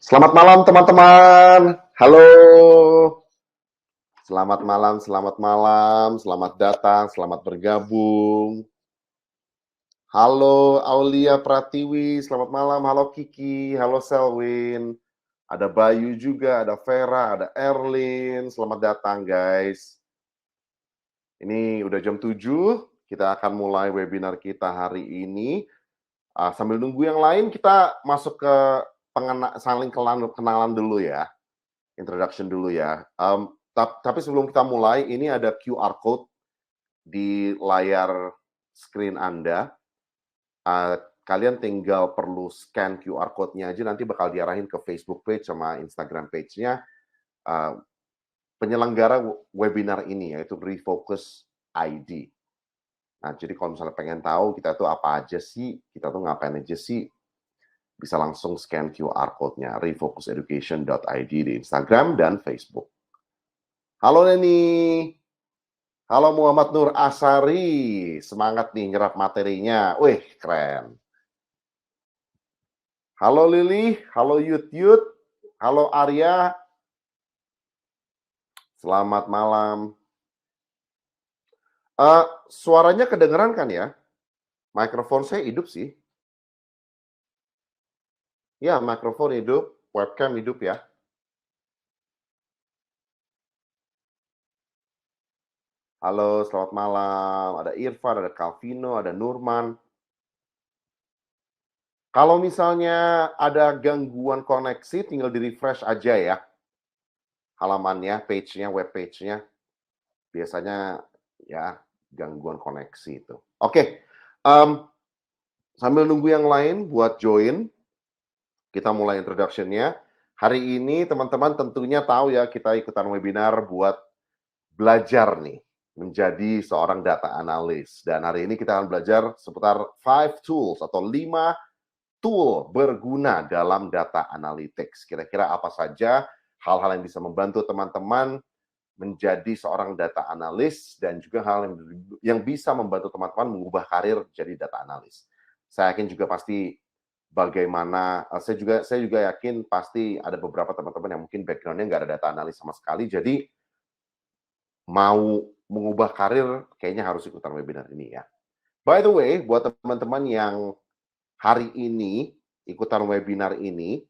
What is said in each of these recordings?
Selamat malam teman-teman. Halo. Selamat malam, selamat malam, selamat datang, selamat bergabung. Halo Aulia Pratiwi, selamat malam. Halo Kiki, halo Selwyn. Ada Bayu juga, ada Vera, ada Erlin. Selamat datang guys. Ini udah jam 7, kita akan mulai webinar kita hari ini. Sambil nunggu yang lain, kita masuk ke saling kenalan dulu ya. Introduction dulu ya. Tapi sebelum kita mulai, ini ada QR code di layar screen Anda. Kalian tinggal perlu scan QR code-nya aja, nanti bakal diarahin ke Facebook page sama Instagram page-nya penyelenggara webinar ini, yaitu Refocus ID. Nah, jadi kalau misalnya pengen tahu kita tuh apa aja sih, kita tuh ngapain aja sih, bisa langsung scan QR code-nya, refocuseducation.id di Instagram dan Facebook. Halo Neni. Halo Muhammad Nur Asari. Semangat nih nyerap materinya. Wih, keren. Halo Lili. Halo Yud. Halo Arya. Selamat malam. Suaranya kedengeran kan ya? Mikrofon saya hidup sih. Ya, mikrofon hidup, webcam hidup ya. Halo, selamat malam. Ada Irfan, ada Calvino, ada Nurman. Kalau misalnya ada gangguan koneksi, tinggal di-refresh aja ya. Halamannya, page-nya, web page-nya. Biasanya ya gangguan koneksi itu. Oke, sambil nunggu yang lain buat join, kita mulai introduction-nya. Hari ini teman-teman tentunya tahu ya, kita ikutan webinar buat belajar nih, menjadi seorang data analis. Dan hari ini kita akan belajar seputar 5 tools atau 5 tool berguna dalam data analytics. Kira-kira apa saja hal-hal yang bisa membantu teman-teman menjadi seorang data analis dan juga hal yang bisa membantu teman-teman mengubah karir jadi data analis. Saya yakin juga pasti bagaimana, saya juga yakin pasti ada beberapa teman-teman yang mungkin background-nya nggak ada data analis sama sekali, jadi mau mengubah karir kayaknya harus ikutan webinar ini ya. By the way, buat teman-teman yang hari ini ikutan webinar ini,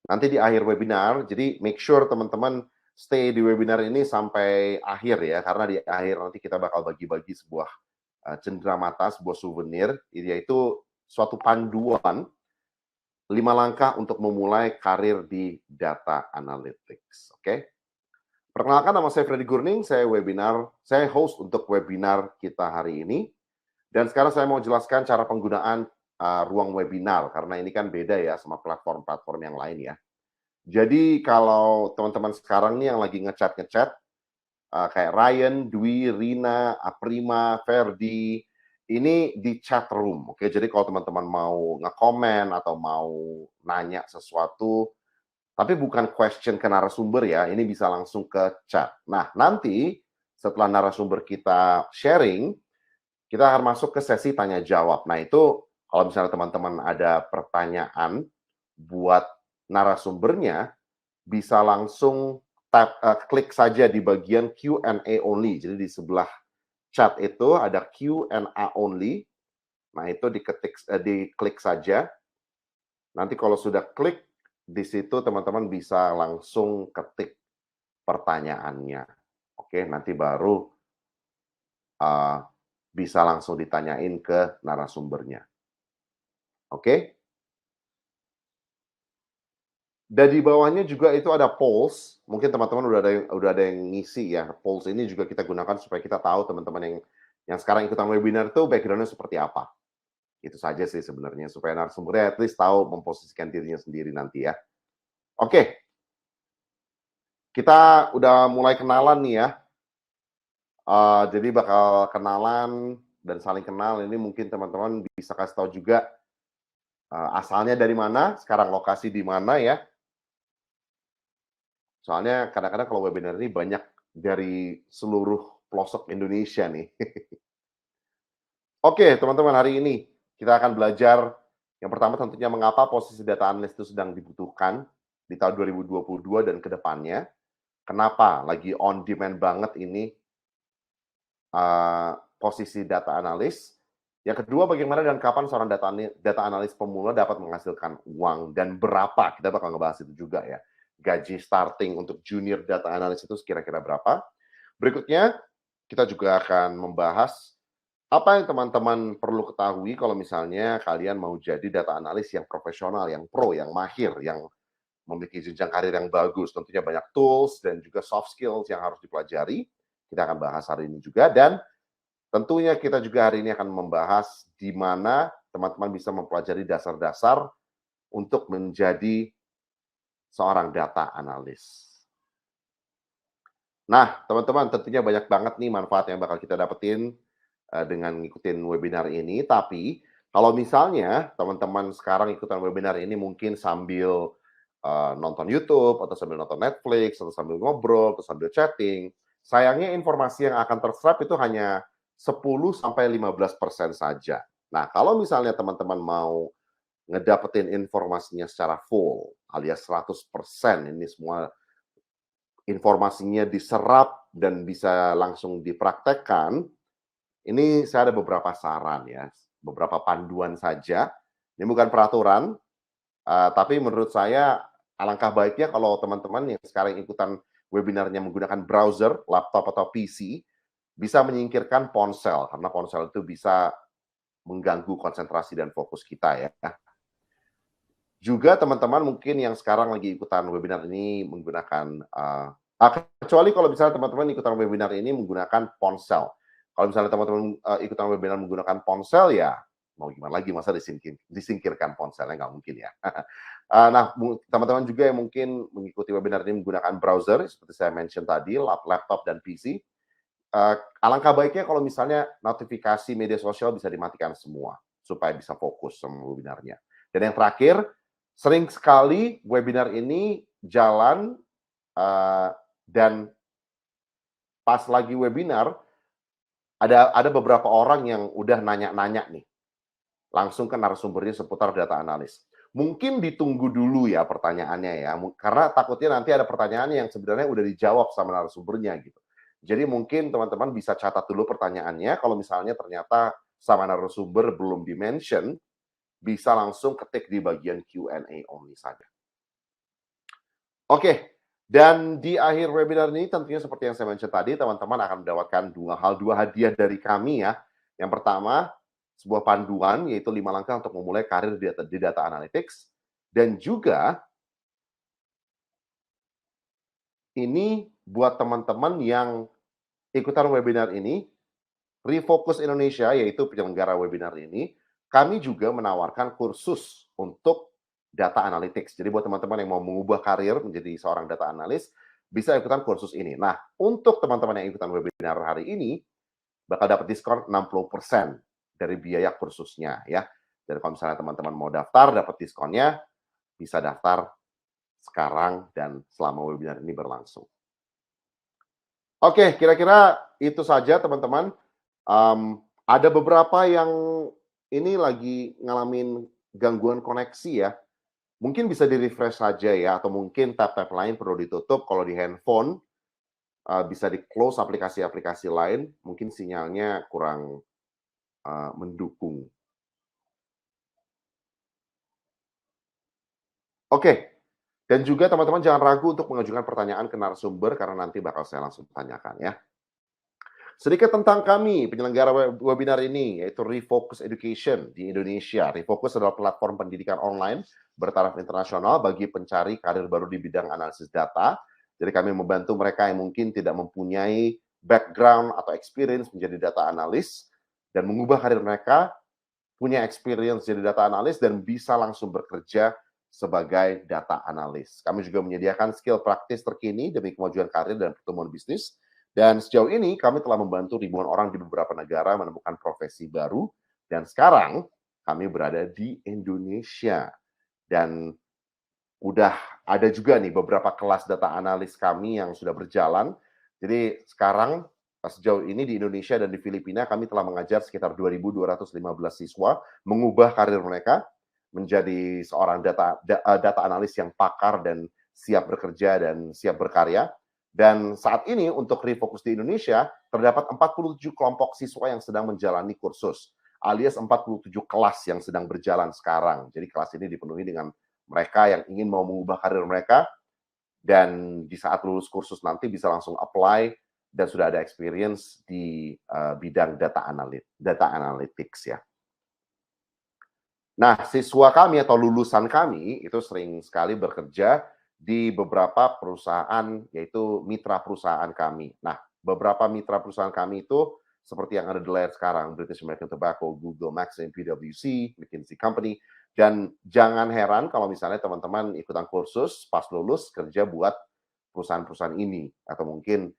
nanti di akhir webinar, jadi make sure teman-teman stay di webinar ini sampai akhir ya, karena di akhir nanti kita bakal bagi-bagi sebuah cenderamata, sebuah souvenir, yaitu suatu panduan 5 langkah untuk memulai karir di data analytics. Oke? Perkenalkan, nama saya Freddy Gurning, saya host untuk webinar kita hari ini. Dan sekarang saya mau jelaskan cara penggunaan ruang webinar, karena ini kan beda ya sama platform-platform yang lain ya. Jadi kalau teman-teman sekarang nih yang lagi ngechat, kayak Ryan, Dwi, Rina, Aprima, Ferdi, ini di chat room. Oke, jadi kalau teman-teman mau nge-comment atau mau nanya sesuatu, tapi bukan question ke narasumber ya, ini bisa langsung ke chat. Nah, nanti setelah narasumber kita sharing, kita akan masuk ke sesi tanya jawab. Nah, itu kalau misalnya teman-teman ada pertanyaan buat narasumbernya, bisa langsung klik saja di bagian Q&A only. Jadi di sebelah chat itu ada Q&A only. Nah, itu diklik saja. Nanti kalau sudah klik, di situ teman-teman bisa langsung ketik pertanyaannya. Oke, nanti baru bisa langsung ditanyain ke narasumbernya. Oke? Dan di bawahnya juga itu ada polls, mungkin teman-teman udah ada yang ngisi ya. Polls ini juga kita gunakan supaya kita tahu teman-teman yang sekarang ikutan webinar itu background-nya seperti apa. Itu saja sih sebenarnya, supaya narasumbernya at least tahu memposisikan dirinya sendiri nanti ya. Oke. Kita udah mulai kenalan nih ya. Jadi bakal kenalan dan saling kenal, ini mungkin teman-teman bisa kasih tahu juga asalnya dari mana, sekarang lokasi di mana ya. Soalnya kadang-kadang kalau webinar ini banyak dari seluruh pelosok Indonesia nih. Oke, teman-teman, hari ini kita akan belajar Yang pertama tentunya mengapa posisi data analis itu sedang dibutuhkan di tahun 2022 dan ke depannya. Kenapa lagi on demand banget ini posisi data analis. Yang kedua, bagaimana dan kapan seorang data analis pemula dapat menghasilkan uang dan berapa? Kita bakal ngebahas itu juga ya. Gaji starting untuk junior data analis itu kira-kira berapa? Berikutnya, kita juga akan membahas apa yang teman-teman perlu ketahui kalau misalnya kalian mau jadi data analis yang profesional, yang pro, yang mahir, yang memiliki jenjang karir yang bagus. Tentunya banyak tools dan juga soft skills yang harus dipelajari. Kita akan bahas hari ini juga. Dan tentunya kita juga hari ini akan membahas di mana teman-teman bisa mempelajari dasar-dasar untuk menjadi seorang data analis. Nah, teman-teman, tentunya banyak banget nih manfaat yang bakal kita dapetin dengan ngikutin webinar ini. Tapi kalau misalnya teman-teman sekarang ikutan webinar ini mungkin sambil nonton YouTube atau sambil nonton Netflix atau sambil ngobrol atau sambil chatting, sayangnya informasi yang akan terserap itu hanya 10-15% saja. Nah, kalau misalnya teman-teman mau ngedapetin informasinya secara full, alias 100%, ini semua informasinya diserap dan bisa langsung dipraktekkan, ini saya ada beberapa saran ya, beberapa panduan saja. Ini bukan peraturan, tapi menurut saya alangkah baiknya kalau teman-teman yang sekarang ikutan webinarnya menggunakan browser, laptop atau PC, bisa menyingkirkan ponsel, karena ponsel itu bisa mengganggu konsentrasi dan fokus kita ya. Juga teman-teman mungkin yang sekarang lagi ikutan webinar ini menggunakan, kecuali kalau misalnya teman-teman ikutan webinar ini menggunakan ponsel. Kalau misalnya teman-teman ikutan webinar menggunakan ponsel, ya mau gimana lagi, masa disingkirkan ponselnya, nggak mungkin ya. Nah, teman-teman juga yang mungkin mengikuti webinar ini menggunakan browser, seperti saya mention tadi, laptop dan PC, alangkah baiknya kalau misalnya notifikasi media sosial bisa dimatikan semua, supaya bisa fokus sama webinarnya. Dan yang terakhir, sering sekali webinar ini jalan, dan pas lagi webinar, ada beberapa orang yang udah nanya-nanya nih, langsung ke narasumbernya seputar data analis. Mungkin ditunggu dulu ya pertanyaannya ya, karena takutnya nanti ada pertanyaan yang sebenarnya udah dijawab sama narasumbernya gitu. Jadi mungkin teman-teman bisa catat dulu pertanyaannya, kalau misalnya ternyata sama narasumber belum di-mention, bisa langsung ketik di bagian Q&A only saja. Oke, dan di akhir webinar ini tentunya seperti yang saya mention tadi, teman-teman akan mendapatkan dua hadiah dari kami ya. Yang pertama, sebuah panduan, yaitu 5 langkah untuk memulai karir di data analytics. Dan juga, ini buat teman-teman yang ikutan webinar ini, Refocus Indonesia, yaitu penyelenggara webinar ini, kami juga menawarkan kursus untuk data analytics. Jadi buat teman-teman yang mau mengubah karir menjadi seorang data analis, bisa ikutan kursus ini. Nah, untuk teman-teman yang ikutan webinar hari ini, bakal dapat diskon 60% dari biaya kursusnya ya. Dan kalau misalnya teman-teman mau daftar, dapat diskonnya, bisa daftar sekarang dan selama webinar ini berlangsung. Oke, kira-kira itu saja teman-teman. Ada beberapa yang ini lagi ngalamin gangguan koneksi ya. Mungkin bisa di-refresh saja ya, atau mungkin tab-tab lain perlu ditutup. Kalau di handphone, bisa di-close aplikasi-aplikasi lain, mungkin sinyalnya kurang mendukung. Oke, dan juga teman-teman jangan ragu untuk mengajukan pertanyaan ke narasumber karena nanti bakal saya langsung tanyakan ya. Sedikit tentang kami, penyelenggara webinar ini, yaitu Refocus Education di Indonesia. Refocus adalah platform pendidikan online bertaraf internasional bagi pencari karir baru di bidang analisis data. Jadi kami membantu mereka yang mungkin tidak mempunyai background atau experience menjadi data analis dan mengubah karir mereka, punya experience jadi data analis dan bisa langsung bekerja sebagai data analis. Kami juga menyediakan skill praktis terkini demi kemajuan karir dan pertumbuhan bisnis. Dan sejauh ini kami telah membantu ribuan orang di beberapa negara menemukan profesi baru. Dan sekarang kami berada di Indonesia. Dan udah ada juga nih beberapa kelas data analis kami yang sudah berjalan. Jadi sekarang sejauh ini di Indonesia dan di Filipina kami telah mengajar sekitar 2.215 siswa mengubah karir mereka. menjadi seorang data analis yang pakar dan siap bekerja dan siap berkarya. Dan saat ini untuk Refocus di Indonesia, terdapat 47 kelompok siswa yang sedang menjalani kursus, alias 47 kelas yang sedang berjalan sekarang. Jadi kelas ini dipenuhi dengan mereka yang ingin mau mengubah karir mereka, dan di saat lulus kursus nanti bisa langsung apply dan sudah ada experience di bidang data analytics ya. Nah, siswa kami atau lulusan kami itu sering sekali bekerja di beberapa perusahaan, yaitu mitra perusahaan kami. Nah, beberapa mitra perusahaan kami itu seperti yang ada di layar sekarang, British American Tobacco, Google, Maxim, PwC, McKinsey Company, dan jangan heran kalau misalnya teman-teman ikutan kursus, pas lulus kerja buat perusahaan-perusahaan ini, atau mungkin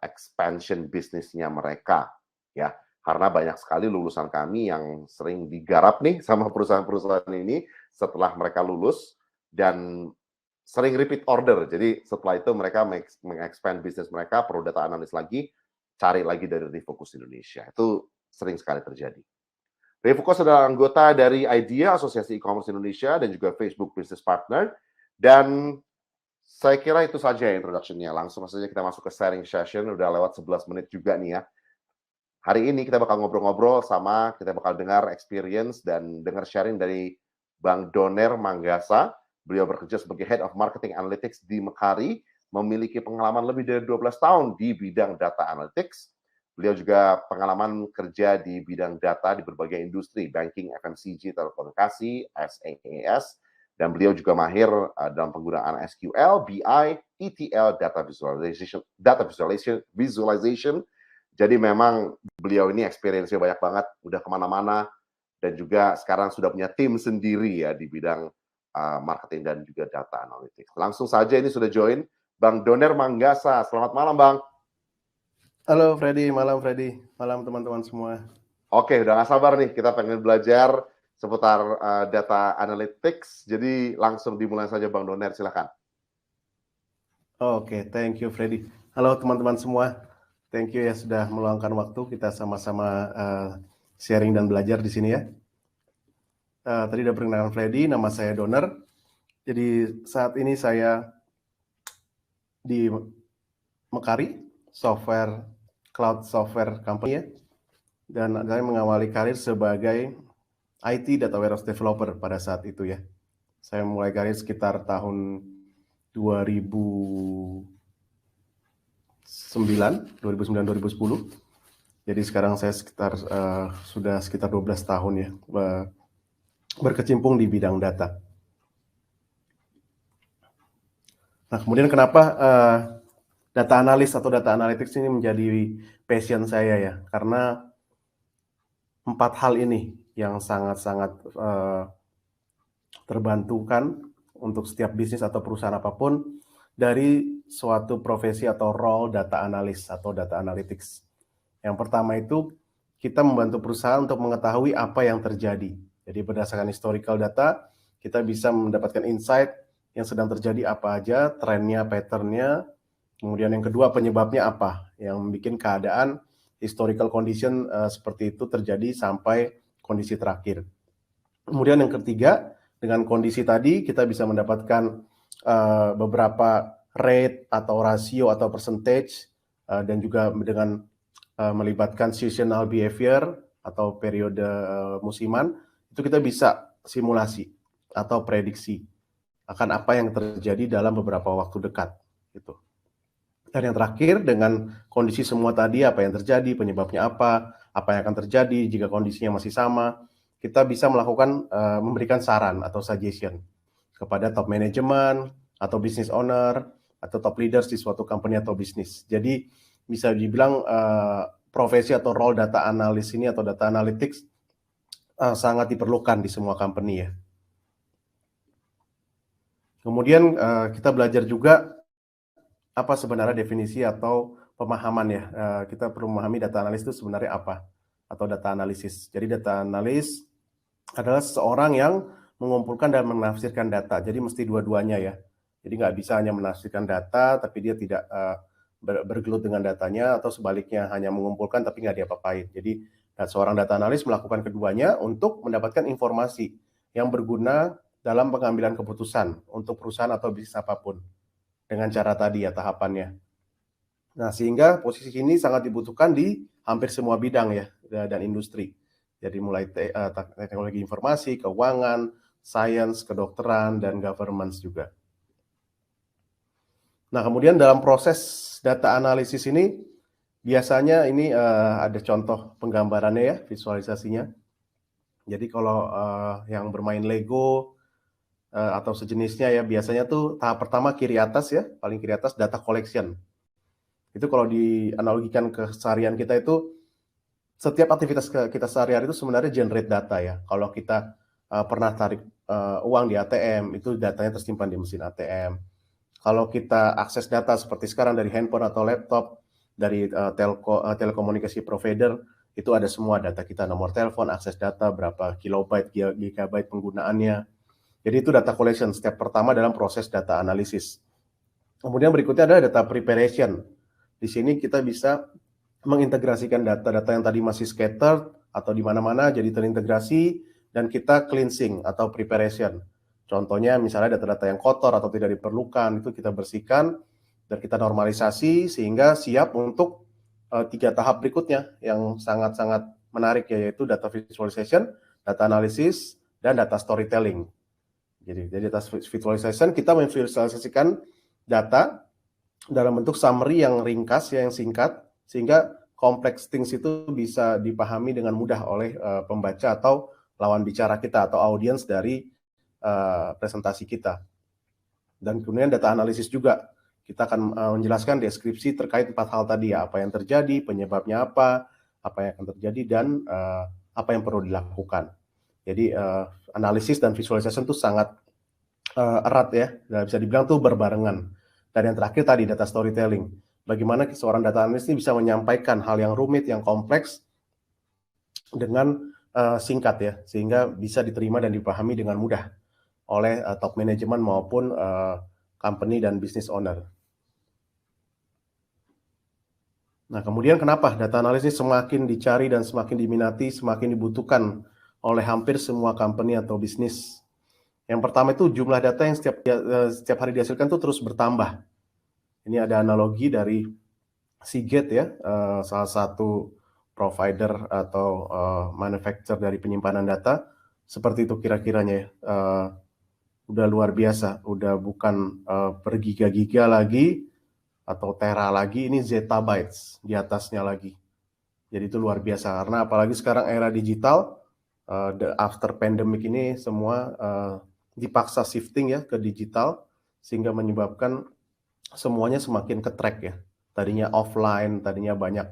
expansion bisnisnya mereka, ya. Karena banyak sekali lulusan kami yang sering digarap nih sama perusahaan-perusahaan ini setelah mereka lulus dan sering repeat order. Jadi setelah itu mereka meng-expand bisnis mereka, perlu data analis lagi, cari lagi dari Refocus Indonesia. Itu sering sekali terjadi. Refocus adalah anggota dari IDEA, Asosiasi E-commerce Indonesia, dan juga Facebook Business Partner. Dan saya kira itu saja introduction-nya. Langsung saja kita masuk ke sharing session. Udah lewat 11 menit juga nih ya. Hari ini kita bakal ngobrol-ngobrol sama, kita bakal dengar experience dan dengar sharing dari Bang Doner Manggasa. Beliau bekerja sebagai Head of Marketing Analytics di Mekari, memiliki pengalaman lebih dari 12 tahun di bidang data analytics. Beliau juga pengalaman kerja di bidang data di berbagai industri, banking, FMCG, telekomunikasi, SaaS, dan beliau juga mahir dalam penggunaan SQL, BI, ETL, data visualization. Jadi memang beliau ini experience-nya banyak banget, udah kemana-mana, dan juga sekarang sudah punya tim sendiri ya di bidang marketing dan juga data analytics. Langsung saja ini sudah join Bang Doner Manggasa. Selamat malam, Bang. Halo Freddy, malam Freddy, malam teman-teman semua. Oke, udah gak sabar nih, kita pengen belajar seputar data analytics, jadi langsung dimulai saja Bang Doner, silakan. Oke, thank you Freddy. Halo teman-teman semua, thank you ya sudah meluangkan waktu kita sama-sama sharing dan belajar di sini ya. Tadi udah perkenalkan Freddy, nama saya Doner. Jadi saat ini saya di Mekari, cloud software company ya. Dan saya mengawali karir sebagai IT data warehouse developer pada saat itu ya. Saya mulai karir sekitar tahun 2009-2010. Jadi sekarang saya sudah sekitar 12 tahun ya berkecimpung di bidang data. Nah, kemudian kenapa data analis atau data analytics ini menjadi passion saya ya? Karena 4 hal ini yang sangat-sangat terbantukan untuk setiap bisnis atau perusahaan apapun dari suatu profesi atau role data analis atau data analytics. Yang pertama itu kita membantu perusahaan untuk mengetahui apa yang terjadi. Jadi berdasarkan historical data, kita bisa mendapatkan insight yang sedang terjadi apa aja, trennya, patternnya. Kemudian yang kedua, penyebabnya apa yang membuat keadaan historical condition seperti itu terjadi sampai kondisi terakhir. Kemudian yang ketiga, dengan kondisi tadi kita bisa mendapatkan beberapa rate atau rasio atau percentage dan juga dengan melibatkan seasonal behavior atau periode musiman, itu kita bisa simulasi atau prediksi akan apa yang terjadi dalam beberapa waktu dekat gitu. Dan yang terakhir, dengan kondisi semua tadi, apa yang terjadi, penyebabnya apa yang akan terjadi jika kondisinya masih sama, kita bisa melakukan memberikan saran atau suggestion kepada top management atau business owner atau top leaders di suatu company atau bisnis. Jadi bisa dibilang profesi atau role data analis ini atau data analytics sangat diperlukan di semua company ya. Kemudian kita belajar juga apa sebenarnya definisi atau pemahaman ya. Kita perlu memahami data analis itu sebenarnya apa atau data analisis. Jadi data analis adalah seseorang yang mengumpulkan dan menafsirkan data. Jadi mesti dua-duanya ya. Jadi nggak bisa hanya menafsirkan data tapi dia tidak bergelut dengan datanya, atau sebaliknya hanya mengumpulkan tapi nggak diapa-apain. Jadi seorang data analis melakukan keduanya untuk mendapatkan informasi yang berguna dalam pengambilan keputusan untuk perusahaan atau bisnis apapun dengan cara tadi ya tahapannya. Nah, sehingga posisi ini sangat dibutuhkan di hampir semua bidang ya dan industri. Jadi mulai teknologi informasi, keuangan, sains, kedokteran, dan governance juga. Nah, kemudian dalam proses data analisis ini, biasanya ini ada contoh penggambarannya ya, visualisasinya. Jadi kalau yang bermain Lego atau sejenisnya ya, biasanya tuh tahap pertama kiri atas ya, paling kiri atas data collection. Itu kalau dianalogikan ke keseharian kita itu, setiap aktivitas kita sehari-hari itu sebenarnya generate data ya. Kalau kita pernah tarik uang di ATM, itu datanya tersimpan di mesin ATM. Kalau kita akses data seperti sekarang dari handphone atau laptop, dari telekomunikasi provider, itu ada semua data kita, nomor telepon, akses data, berapa kilobyte, gigabyte penggunaannya. Jadi itu data collection, step pertama dalam proses data analisis. Kemudian berikutnya ada data preparation. Di sini kita bisa mengintegrasikan data-data yang tadi masih scattered atau di mana-mana jadi terintegrasi, dan kita cleansing atau preparation. Contohnya misalnya data-data yang kotor atau tidak diperlukan, itu kita bersihkan dan kita normalisasi sehingga siap untuk 3 tahap berikutnya yang sangat-sangat menarik, yaitu data visualization, data analysis, dan data storytelling. Jadi data visualization, kita memvisualisasikan data dalam bentuk summary yang ringkas, yang singkat, sehingga complex things itu bisa dipahami dengan mudah oleh pembaca atau lawan bicara kita atau audiens dari presentasi kita. Dan kemudian data analisis juga, kita akan menjelaskan deskripsi terkait 4 hal tadi ya, apa yang terjadi, penyebabnya apa yang akan terjadi, dan apa yang perlu dilakukan. Jadi analisis dan visualisasi itu sangat erat ya, bisa dibilang tuh berbarengan. Dan yang terakhir tadi data storytelling. Bagaimana seorang data analis ini bisa menyampaikan hal yang rumit, yang kompleks dengan singkat ya, sehingga bisa diterima dan dipahami dengan mudah oleh top management maupun company dan business owner. Nah, kemudian kenapa data analisis semakin dicari dan semakin diminati, semakin dibutuhkan oleh hampir semua company atau bisnis? Yang pertama itu jumlah data yang setiap hari dihasilkan itu terus bertambah. Ini ada analogi dari Seagate ya, salah satu provider atau manufacturer dari penyimpanan data. Seperti itu kira-kiranya ya. Udah luar biasa, udah bukan bergiga-giga lagi atau tera lagi, ini zettabytes di atasnya lagi. Jadi itu luar biasa, karena apalagi sekarang era digital, after pandemic ini semua dipaksa shifting ya ke digital, sehingga menyebabkan semuanya semakin ke-track ya. Tadinya offline, tadinya banyak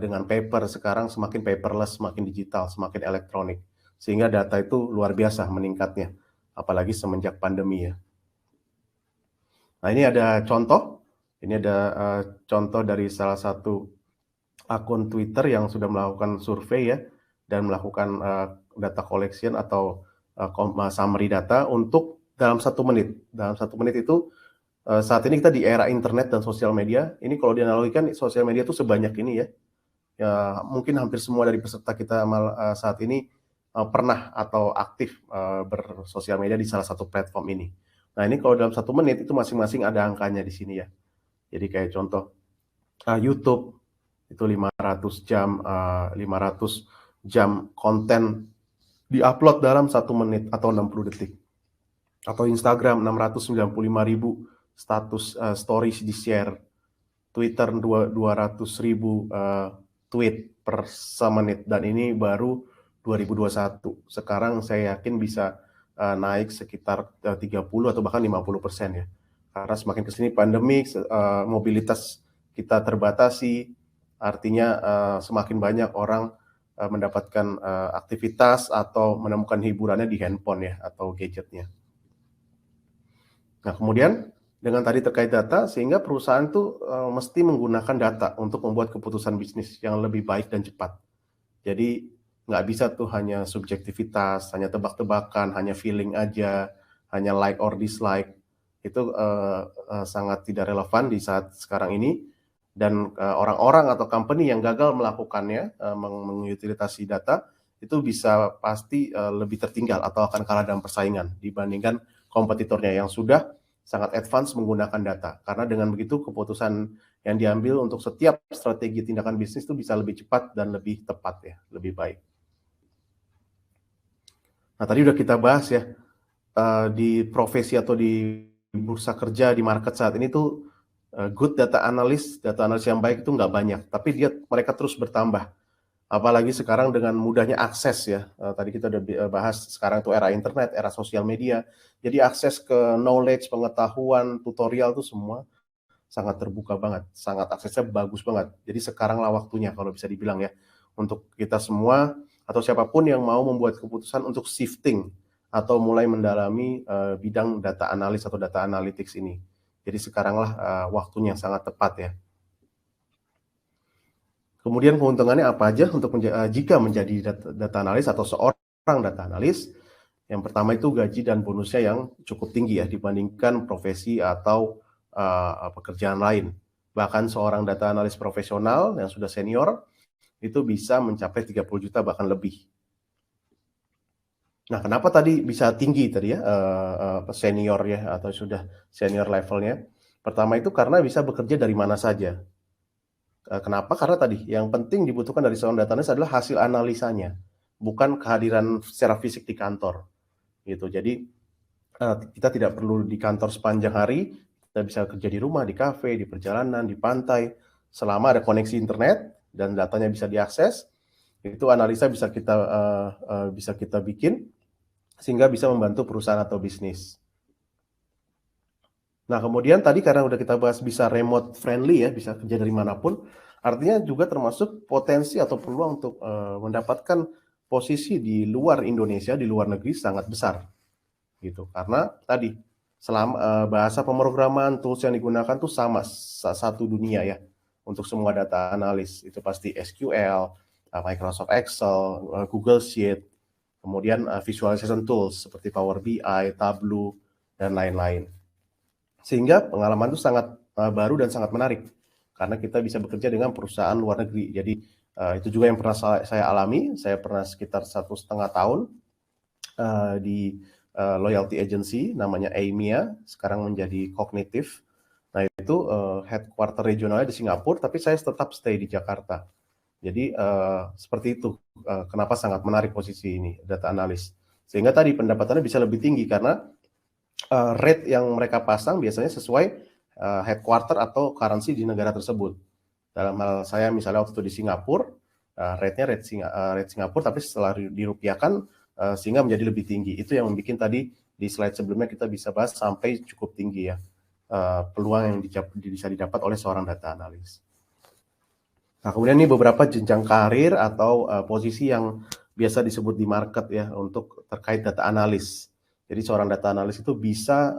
dengan paper, sekarang semakin paperless, semakin digital, semakin elektronik. Sehingga data itu luar biasa meningkatnya, apalagi semenjak pandemi ya. Nah, ini ada contoh. Ini ada contoh dari salah satu akun Twitter yang sudah melakukan survei ya, dan melakukan data collection atau summary data untuk dalam 1 menit. Dalam 1 menit itu saat ini kita di era internet dan sosial media. Ini kalau dianalogikan sosial media itu sebanyak ini ya. Ya mungkin hampir semua dari peserta kita saat ini pernah atau aktif bersosial media di salah satu platform ini. Nah, ini kalau dalam 1 menit itu masing-masing ada angkanya di sini ya. Jadi kayak contoh YouTube itu 500 jam konten diupload dalam 1 menit atau 60 detik. Atau Instagram 695.000 status stories di-share. Twitter 200.000 tweet per semenit, dan ini baru 2021. Sekarang saya yakin bisa naik sekitar 30 atau bahkan 50% ya. Karena semakin kesini pandemi, mobilitas kita terbatasi, artinya semakin banyak orang mendapatkan aktivitas atau menemukan hiburannya di handphone ya atau gadgetnya. Nah, kemudian dengan tadi terkait data, sehingga perusahaan tuh mesti menggunakan data untuk membuat keputusan bisnis yang lebih baik dan cepat. Jadi nggak bisa tuh hanya subjektivitas, hanya tebak-tebakan, hanya feeling aja, hanya like or dislike. Itu sangat tidak relevan di saat sekarang ini. Dan orang-orang atau company yang gagal melakukannya, mengutilitasi data, itu bisa pasti lebih tertinggal atau akan kalah dalam persaingan dibandingkan kompetitornya yang sudah sangat advance menggunakan data. Karena dengan begitu keputusan yang diambil untuk setiap strategi tindakan bisnis itu bisa lebih cepat dan lebih tepat ya, lebih baik. Nah, tadi udah kita bahas ya, di profesi atau di bursa kerja, di market saat ini tuh good data analis yang baik itu nggak banyak, tapi mereka terus bertambah. Apalagi sekarang dengan mudahnya akses ya, tadi kita udah bahas sekarang itu era internet, era sosial media, jadi akses ke knowledge, pengetahuan, tutorial itu semua sangat terbuka banget, sangat aksesnya bagus banget. Jadi sekaranglah waktunya kalau bisa dibilang ya, untuk kita semua atau siapapun yang mau membuat keputusan untuk shifting atau mulai mendalami bidang data analis atau data analytics ini. Jadi sekaranglah waktunya sangat tepat ya. Kemudian keuntungannya apa aja untuk jika menjadi data analis atau seorang data analis? Yang pertama itu gaji dan bonusnya yang cukup tinggi ya dibandingkan profesi atau pekerjaan lain. Bahkan seorang data analis profesional yang sudah senior itu bisa mencapai 30 juta bahkan lebih. Nah, kenapa tadi bisa tinggi tadi ya senior ya atau sudah senior levelnya? Pertama itu karena bisa bekerja dari mana saja. Kenapa? Karena tadi yang penting dibutuhkan dari seorang data analis adalah hasil analisanya, bukan kehadiran secara fisik di kantor. Gitu. Jadi kita tidak perlu di kantor sepanjang hari, kita bisa kerja di rumah, di kafe, di perjalanan, di pantai, selama ada koneksi internet dan datanya bisa diakses. Itu analisa bisa kita bikin sehingga bisa membantu perusahaan atau bisnis. Nah, kemudian tadi karena udah kita bahas bisa remote friendly ya, bisa kerja dari manapun, artinya juga termasuk potensi atau peluang untuk mendapatkan posisi di luar Indonesia, di luar negeri sangat besar. Gitu. Karena tadi selama bahasa pemrograman, tools yang digunakan tuh sama satu dunia ya. Untuk semua data analis itu pasti SQL, Microsoft Excel, Google Sheet, kemudian visualization tools seperti Power BI, Tableau, dan lain-lain. Sehingga pengalaman itu sangat baru dan sangat menarik karena kita bisa bekerja dengan perusahaan luar negeri. Jadi itu juga yang pernah saya alami. Saya pernah sekitar 1,5 tahun di loyalty agency namanya AIMIA, sekarang menjadi Kognitif. Nah itu headquarter regionalnya di Singapura, tapi saya tetap stay di Jakarta. Jadi seperti itu kenapa sangat menarik posisi ini data analis. Sehingga tadi pendapatannya bisa lebih tinggi karena rate yang mereka pasang biasanya sesuai headquarter atau currency di negara tersebut. Dalam hal saya misalnya waktu itu di Singapura, rate-nya rate Singapura, tapi setelah dirupiahkan sehingga menjadi lebih tinggi. Itu yang membuat tadi di slide sebelumnya kita bisa bahas sampai cukup tinggi ya peluang yang bisa didapat oleh seorang data analis. Nah, kemudian ini beberapa jenjang karir atau posisi yang biasa disebut di market ya untuk terkait data analis. Jadi seorang data analis itu bisa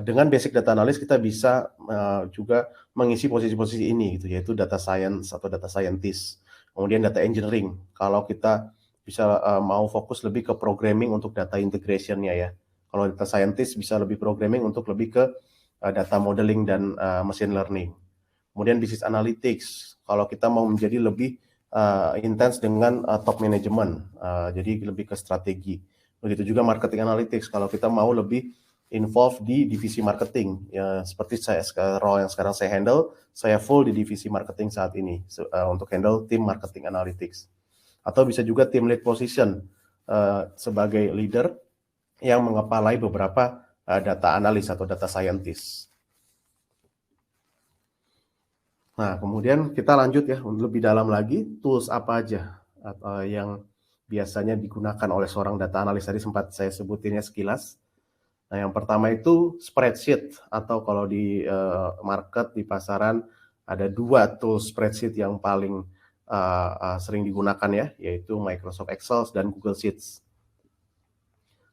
dengan basic data analis kita bisa juga mengisi posisi-posisi ini gitu, yaitu data science atau data scientist. Kemudian data engineering. Kalau kita bisa mau fokus lebih ke programming untuk data integration-nya ya. Kalau data scientist bisa lebih programming untuk lebih ke data modeling dan machine learning. Kemudian business analytics. Kalau kita mau menjadi lebih intens dengan top management, jadi lebih ke strategi. Begitu juga marketing analytics. Kalau kita mau lebih involved di divisi marketing, ya seperti role yang sekarang saya handle, saya full di divisi marketing saat ini untuk handle tim marketing analytics. Atau bisa juga team lead position sebagai leader yang mengepalai beberapa data analis atau data scientist. Nah, kemudian kita lanjut ya lebih dalam lagi, tools apa aja yang biasanya digunakan oleh seorang data analis. Tadi sempat saya sebutinnya sekilas. Nah, yang pertama itu spreadsheet, atau kalau di market, di pasaran, ada 2 tools spreadsheet yang paling sering digunakan ya, yaitu Microsoft Excel dan Google Sheets.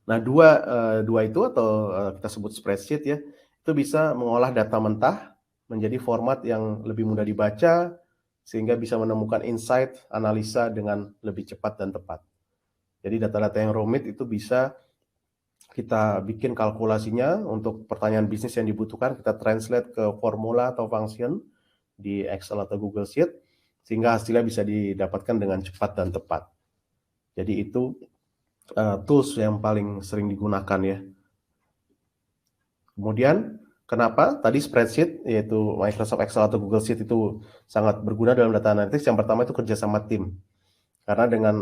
Nah, dua itu atau kita sebut spreadsheet ya, itu bisa mengolah data mentah menjadi format yang lebih mudah dibaca, sehingga bisa menemukan insight, analisa dengan lebih cepat dan tepat. Jadi data-data yang rumit itu bisa kita bikin kalkulasinya untuk pertanyaan bisnis yang dibutuhkan, kita translate ke formula atau function di Excel atau Google Sheet, sehingga hasilnya bisa didapatkan dengan cepat dan tepat. Jadi itu tools yang paling sering digunakan ya. Kemudian kenapa tadi spreadsheet yaitu Microsoft Excel atau Google Sheet itu sangat berguna dalam data analytics? Yang pertama itu kerja sama tim. Karena dengan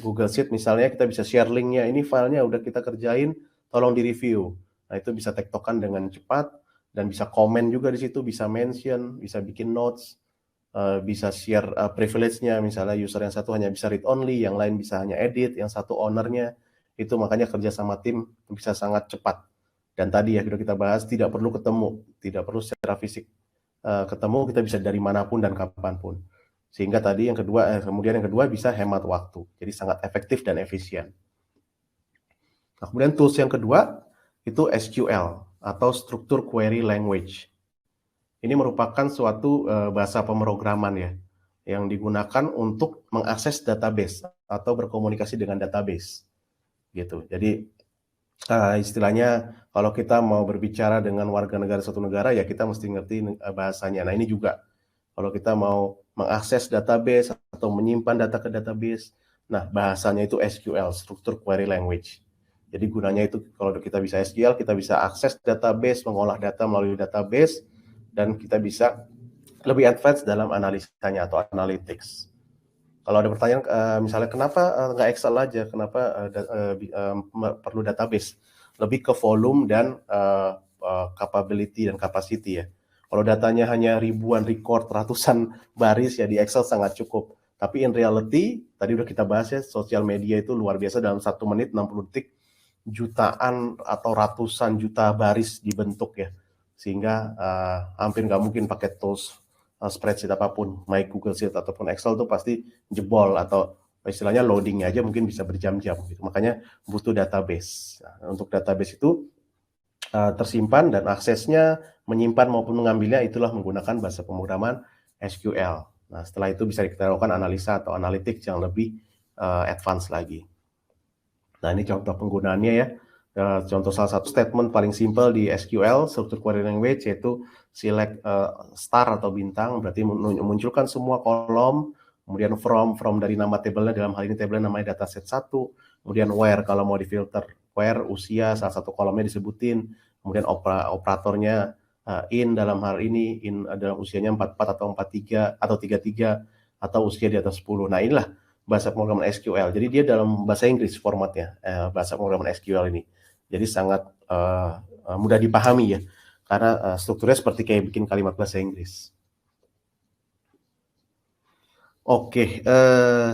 Google Sheet misalnya kita bisa share linknya, ini filenya udah kita kerjain, tolong di-review. Nah itu bisa tektokan dengan cepat dan bisa komen juga di situ, bisa mention, bisa bikin notes, bisa share privilege-nya, misalnya user yang satu hanya bisa read only, yang lain bisa hanya edit, yang satu owner-nya. Itu makanya kerja sama tim bisa sangat cepat. Dan tadi ya sudah kita bahas, tidak perlu ketemu, tidak perlu secara fisik ketemu, kita bisa dari manapun dan kapanpun. Sehingga tadi yang kedua, kemudian yang kedua bisa hemat waktu. Jadi sangat efektif dan efisien. Nah, kemudian tools yang kedua itu SQL atau Structure Query Language. Ini merupakan suatu bahasa pemrograman ya, yang digunakan untuk mengakses database atau berkomunikasi dengan database. Gitu. Jadi istilahnya kalau kita mau berbicara dengan warga negara suatu negara ya kita mesti ngerti bahasanya. Nah ini juga kalau kita mau mengakses database atau menyimpan data ke database, nah bahasanya itu SQL, Structure Query Language. Jadi gunanya itu kalau kita bisa SQL, kita bisa akses database, mengolah data melalui database, dan kita bisa lebih advance dalam analisanya atau analytics. Kalau ada pertanyaan, misalnya kenapa nggak Excel aja, kenapa perlu database? Lebih ke volume dan capability dan capacity ya. Kalau datanya hanya ribuan record, ratusan baris ya di Excel sangat cukup. Tapi in reality, tadi udah kita bahas ya, sosial media itu luar biasa dalam 1 menit 60 detik, jutaan atau ratusan juta baris dibentuk ya. Sehingga hampir nggak mungkin pakai tools spreadsheet apapun, baik Google Sheet ataupun Excel tuh pasti jebol atau istilahnya loadingnya aja mungkin bisa berjam-jam gitu. Makanya butuh database. Nah, untuk database itu tersimpan dan aksesnya menyimpan maupun mengambilnya itulah menggunakan bahasa pemrograman SQL. Nah, setelah itu bisa kita lakukan analisa atau analytics yang lebih advance lagi. Nah, ini contoh penggunaannya ya. Contoh salah satu statement paling simpel di SQL, Structure Query Language, yaitu select star atau bintang, berarti munculkan semua kolom, kemudian from dari nama tabelnya, dalam hal ini tabelnya namanya dataset 1, kemudian where kalau mau difilter, where usia salah satu kolomnya disebutin, kemudian operatornya in dalam hal ini, in dalam usianya 44 atau 43 atau 33 atau usia di atas 10. Nah inilah bahasa pemrograman SQL. Jadi dia dalam bahasa Inggris formatnya, bahasa pemrograman SQL ini. Jadi sangat mudah dipahami ya, karena strukturnya seperti kayak bikin kalimat bahasa Inggris. Oke,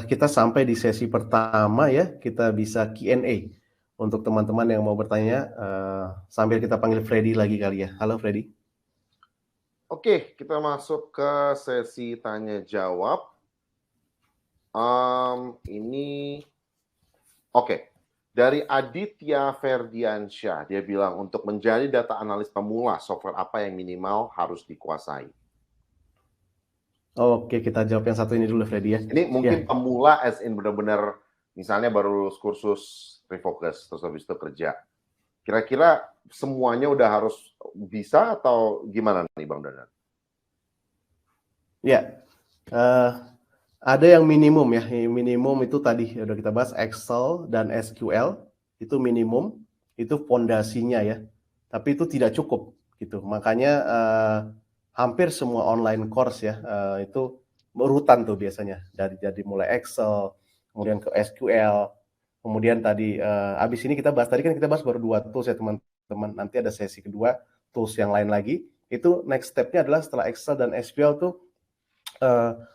kita sampai di sesi pertama ya, kita bisa Q&A. Untuk teman-teman yang mau bertanya, sambil kita panggil Freddy lagi kali ya. Halo Freddy. Oke, kita masuk ke sesi tanya jawab. Ini oke. Dari Aditya Ferdiansyah, dia bilang untuk menjadi data analis pemula, software apa yang minimal harus dikuasai? Oke, kita jawab yang satu ini dulu Freddy ya. Ini mungkin pemula as in benar-benar misalnya baru lulus kursus refocus terus habis itu kerja. Kira-kira semuanya udah harus bisa atau gimana nih Bang Dadan? Ya, ada yang minimum ya. Minimum itu tadi udah kita bahas Excel dan SQL itu minimum, itu fondasinya ya. Tapi itu tidak cukup gitu. Makanya hampir semua online course ya itu berurutan tuh biasanya dari mulai Excel, kemudian ke SQL, kemudian tadi abis ini kita bahas tadi kan kita bahas baru 2 tools ya teman-teman. Nanti ada sesi kedua tools yang lain lagi. Itu next step-nya adalah setelah Excel dan SQL tuh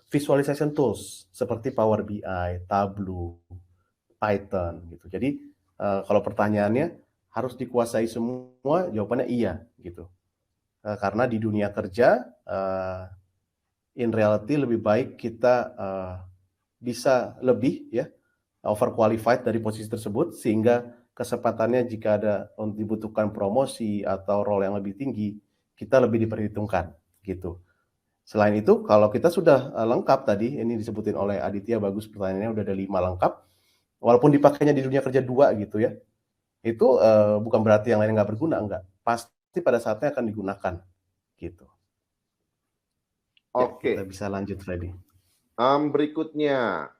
visualization tools seperti Power BI, Tableau, Python gitu. Jadi kalau pertanyaannya harus dikuasai semua, jawabannya iya gitu. Karena di dunia kerja in reality lebih baik kita bisa lebih ya overqualified dari posisi tersebut sehingga kesempatannya jika ada dibutuhkan promosi atau role yang lebih tinggi kita lebih diperhitungkan gitu. Selain itu, kalau kita sudah lengkap tadi, ini disebutin oleh Aditya, bagus pertanyaannya, udah ada 5 lengkap, walaupun dipakainya di dunia kerja 2 gitu ya, itu bukan berarti yang lain nggak berguna, enggak. Pasti pada saatnya akan digunakan, gitu. Ya, Oke. kita bisa lanjut, Freddy. Berikutnya,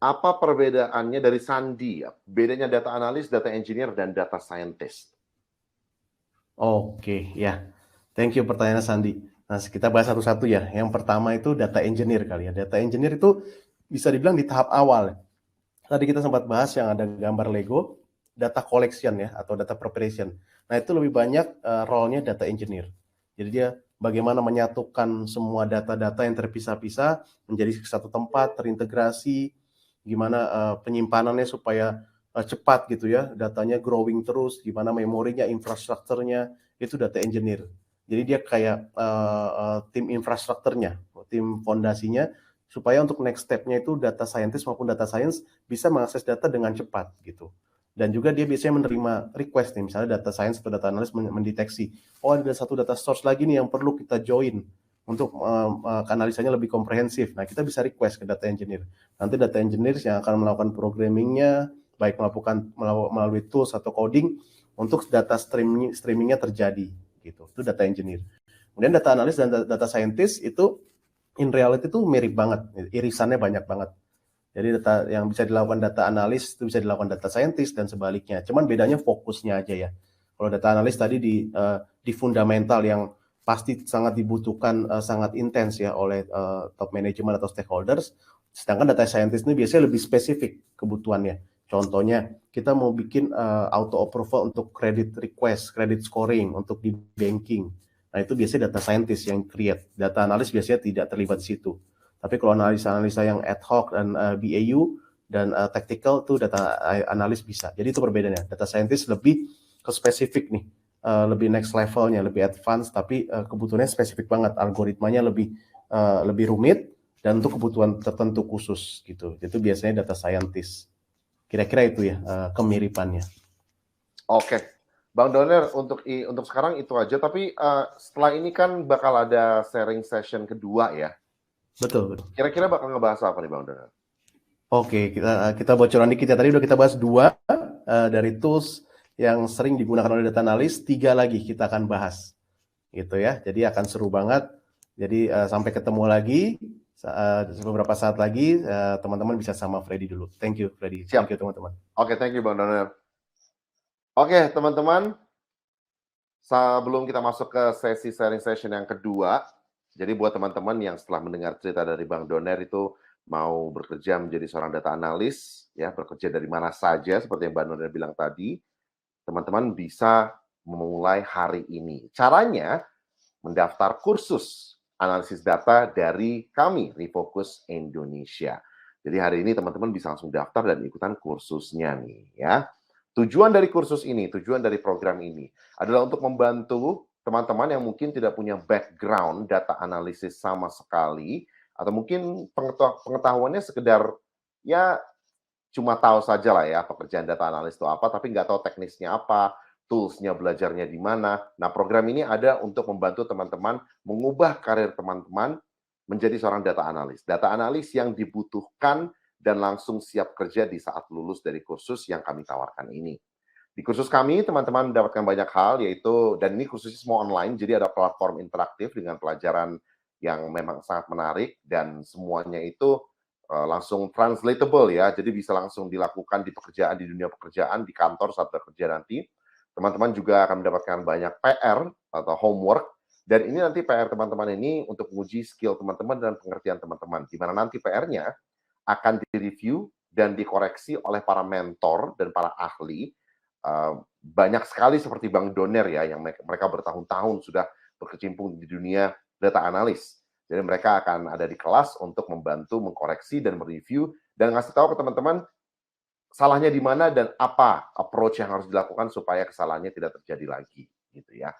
apa perbedaannya dari Sandi ya? Bedanya data analis, data engineer, dan data scientist. Oke, ya. Thank you pertanyaannya Sandi. Nah, kita bahas satu-satu ya. Yang pertama itu data engineer kali ya. Data engineer itu bisa dibilang di tahap awal. Tadi kita sempat bahas yang ada gambar Lego, data collection ya, atau data preparation. Nah, itu lebih banyak role-nya data engineer. Jadi dia bagaimana menyatukan semua data-data yang terpisah-pisah menjadi satu tempat, terintegrasi, gimana penyimpanannya supaya cepat gitu ya, datanya growing terus, gimana memorinya, infrastrukturnya, itu data engineer. Jadi dia kayak tim infrastrukturnya, tim fondasinya, supaya untuk next step-nya itu data scientist maupun data science bisa mengakses data dengan cepat gitu. Dan juga dia biasanya menerima request nih, misalnya data science atau data analyst mendeteksi, oh ada satu data source lagi nih yang perlu kita join untuk analisanya lebih komprehensif. Nah, kita bisa request ke data engineer. Nanti data engineer yang akan melakukan programmingnya, baik melakukan melalui tools atau coding untuk data streamingnya terjadi gitu. Itu data engineer. Kemudian data analis dan data scientist itu in reality itu mirip banget, irisannya banyak banget. Jadi data yang bisa dilakukan data analis itu bisa dilakukan data scientist dan sebaliknya. Cuman bedanya fokusnya aja ya. Kalau data analis tadi di fundamental yang pasti sangat dibutuhkan, sangat intens ya oleh top management atau stakeholders. Sedangkan data scientist ini biasanya lebih spesifik kebutuhannya. Contohnya kita mau bikin auto approval untuk credit request, credit scoring untuk di banking. Nah itu biasanya data scientist yang create. Data analis biasanya tidak terlibat di situ. Tapi kalau analisa-analisa yang ad hoc dan BAU dan tactical tuh data analis bisa. Jadi itu perbedaannya. Data scientist lebih ke spesifik nih, lebih next levelnya, lebih advance, tapi kebutuhannya spesifik banget. Algoritmanya lebih rumit dan untuk kebutuhan tertentu khusus gitu. Itu biasanya data scientist. Kira-kira itu ya kemiripannya. Oke, Bang Doner untuk sekarang itu aja. Tapi setelah ini kan bakal ada sharing session kedua ya. Betul. Kira-kira bakal ngebahas apa nih Bang Doner? Oke, kita bocoran dikit ya. Tadi udah kita bahas 2 dari tools yang sering digunakan oleh data analis, 3 lagi kita akan bahas. Gitu ya. Jadi akan seru banget. Jadi sampai ketemu lagi beberapa saat lagi, teman-teman bisa sama Freddy dulu. Thank you Freddy. Siap. Thank you teman-teman. Oke, thank you Bang Doner. Oke, teman-teman, sebelum kita masuk ke sesi sharing session yang kedua, jadi buat teman-teman yang setelah mendengar cerita dari Bang Doner itu mau bekerja menjadi seorang data analis, ya bekerja dari mana saja seperti yang Bang Doner bilang tadi, teman-teman bisa memulai hari ini. Caranya mendaftar kursus analisis data dari kami, Refocus Indonesia. Jadi hari ini teman-teman bisa langsung daftar dan ikutan kursusnya nih ya. Tujuan dari kursus ini, tujuan dari program ini adalah untuk membantu teman-teman yang mungkin tidak punya background data analisis sama sekali, atau mungkin pengetahuannya sekedar ya cuma tahu saja lah ya pekerjaan data analis itu apa, tapi nggak tahu teknisnya apa, tools-nya belajarnya di mana. Nah, program ini ada untuk membantu teman-teman mengubah karir teman-teman menjadi seorang data analis. Data analis yang dibutuhkan dan langsung siap kerja di saat lulus dari kursus yang kami tawarkan ini. Di kursus kami, teman-teman mendapatkan banyak hal, yaitu, dan ini khususnya semua online, jadi ada platform interaktif dengan pelajaran yang memang sangat menarik, dan semuanya itu langsung translatable ya, jadi bisa langsung dilakukan di pekerjaan, di dunia pekerjaan, di kantor saat bekerja nanti. Teman-teman juga akan mendapatkan banyak PR atau homework, dan ini nanti PR teman-teman ini untuk menguji skill teman-teman dan pengertian teman-teman, di mana nanti PR-nya akan direview dan dikoreksi oleh para mentor dan para ahli. Banyak sekali seperti Bang Doner ya, yang mereka bertahun-tahun sudah berkecimpung di dunia data analis. Jadi mereka akan ada di kelas untuk membantu mengkoreksi dan mereview dan ngasih tahu ke teman-teman salahnya di mana dan apa approach yang harus dilakukan supaya kesalahannya tidak terjadi lagi, gitu ya.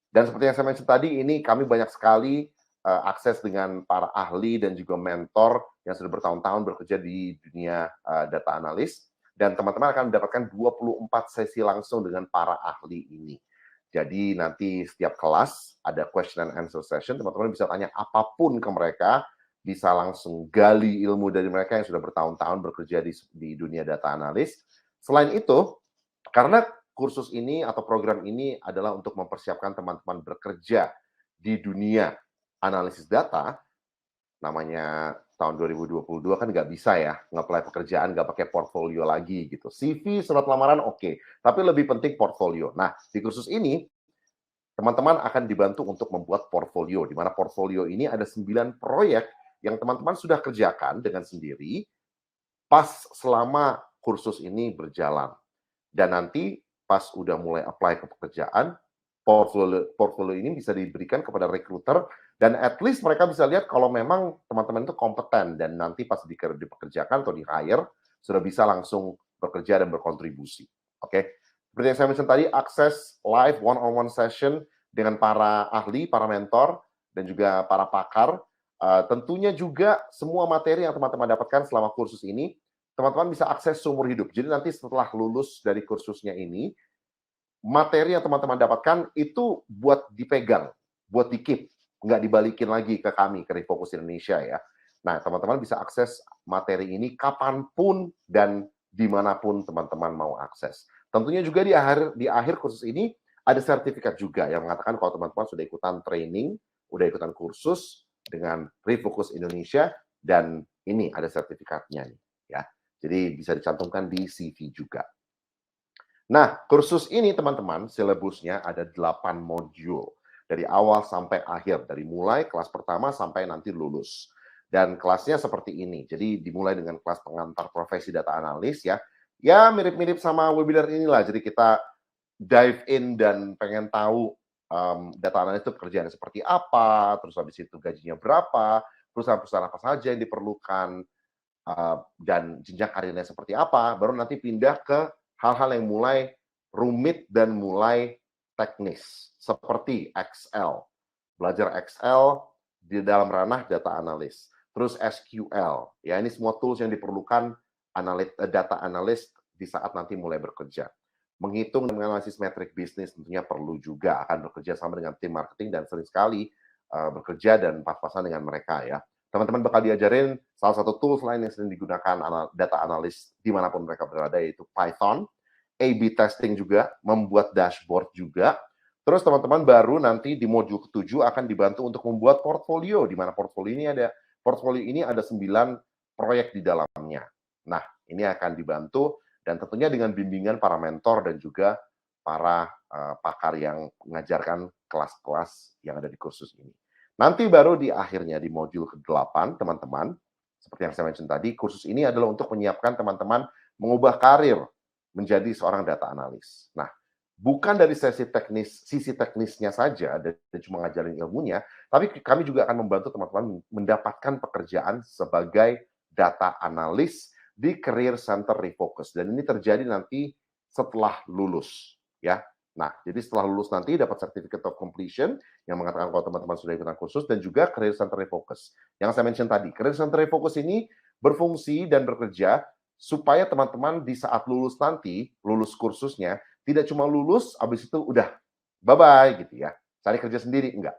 Dan seperti yang saya mention tadi, ini kami banyak sekali akses dengan para ahli dan juga mentor yang sudah bertahun-tahun bekerja di dunia data analis, dan teman-teman akan mendapatkan 24 sesi langsung dengan para ahli ini. Jadi nanti setiap kelas ada question and answer session, teman-teman bisa tanya apapun ke mereka, bisa langsung gali ilmu dari mereka yang sudah bertahun-tahun bekerja di dunia data analis. Selain itu, karena kursus ini atau program ini adalah untuk mempersiapkan teman-teman bekerja di dunia analisis data, namanya tahun 2022 kan nggak bisa ya nge-apply pekerjaan nggak pakai portfolio lagi gitu. CV, surat lamaran oke, tapi lebih penting portfolio. Nah, di kursus ini teman-teman akan dibantu untuk membuat portfolio, di mana portfolio ini ada 9 proyek yang teman-teman sudah kerjakan dengan sendiri pas selama kursus ini berjalan. Dan nanti pas udah mulai apply ke pekerjaan, portfolio ini bisa diberikan kepada recruiter dan at least mereka bisa lihat kalau memang teman-teman itu kompeten dan nanti pas dipekerjakan atau di-hire sudah bisa langsung bekerja dan berkontribusi. Oke. Seperti yang saya mention tadi, akses live one-on-one session dengan para ahli, para mentor dan juga para pakar. Tentunya juga semua materi yang teman-teman dapatkan selama kursus ini teman-teman bisa akses seumur hidup. Jadi nanti setelah lulus dari kursusnya ini, materi yang teman-teman dapatkan itu buat dipegang, buat di-keep, nggak dibalikin lagi ke kami, ke Refocus Indonesia ya. Nah, teman-teman bisa akses materi ini kapanpun dan dimanapun teman-teman mau akses. Tentunya juga di akhir kursus ini ada sertifikat juga yang mengatakan kalau teman-teman sudah ikutan training, udah ikutan kursus dengan Refocus Indonesia, dan ini ada sertifikatnya nih ya. Jadi bisa dicantumkan di CV juga. Nah, kursus ini teman-teman, silabusnya ada 8 modul. Dari awal sampai akhir, dari mulai kelas pertama sampai nanti lulus. Dan kelasnya seperti ini. Jadi dimulai dengan kelas pengantar profesi data analis ya. Ya mirip-mirip sama webinar inilah. Jadi kita dive in dan pengen tahu data analis itu pekerjaannya seperti apa, terus habis itu gajinya berapa, perusahaan-perusahaan apa saja yang diperlukan, dan jenjang karirnya seperti apa, baru nanti pindah ke hal-hal yang mulai rumit dan mulai teknis, seperti Excel. Belajar Excel di dalam ranah data analis. Terus SQL, ya ini semua tools yang diperlukan data analis di saat nanti mulai bekerja. Menghitung dan menganalisis metrik bisnis tentunya perlu juga, akan bekerja sama dengan tim marketing dan sering sekali bekerja dan pas-pasan dengan mereka ya. Teman-teman bakal diajarin salah satu tools lain yang sering digunakan data analis dimanapun mereka berada, yaitu Python, A/B testing juga, membuat dashboard juga. Terus teman-teman baru nanti di modul ke-7 akan dibantu untuk membuat portfolio, di mana portfolio ini ada 9 proyek di dalamnya. Nah, ini akan dibantu dan tentunya dengan bimbingan para mentor dan juga para pakar yang mengajarkan kelas-kelas yang ada di kursus ini. Nanti baru di akhirnya di modul ke-8, teman-teman, seperti yang saya mention tadi, kursus ini adalah untuk menyiapkan teman-teman mengubah karir menjadi seorang data analis. Nah, bukan dari sisi teknisnya saja dan cuma ngajarin ilmunya, tapi kami juga akan membantu teman-teman mendapatkan pekerjaan sebagai data analis di Career Center Refocus. Dan ini terjadi nanti setelah lulus, ya. Nah, jadi setelah lulus nanti dapat Certificate of Completion yang mengatakan kalau teman-teman sudah ikutan kursus dan juga Career Center Refocus. Yang saya mention tadi, Career Center Refocus ini berfungsi dan bekerja supaya teman-teman di saat lulus nanti, lulus kursusnya, tidak cuma lulus, habis itu udah bye-bye gitu ya. Cari kerja sendiri, enggak.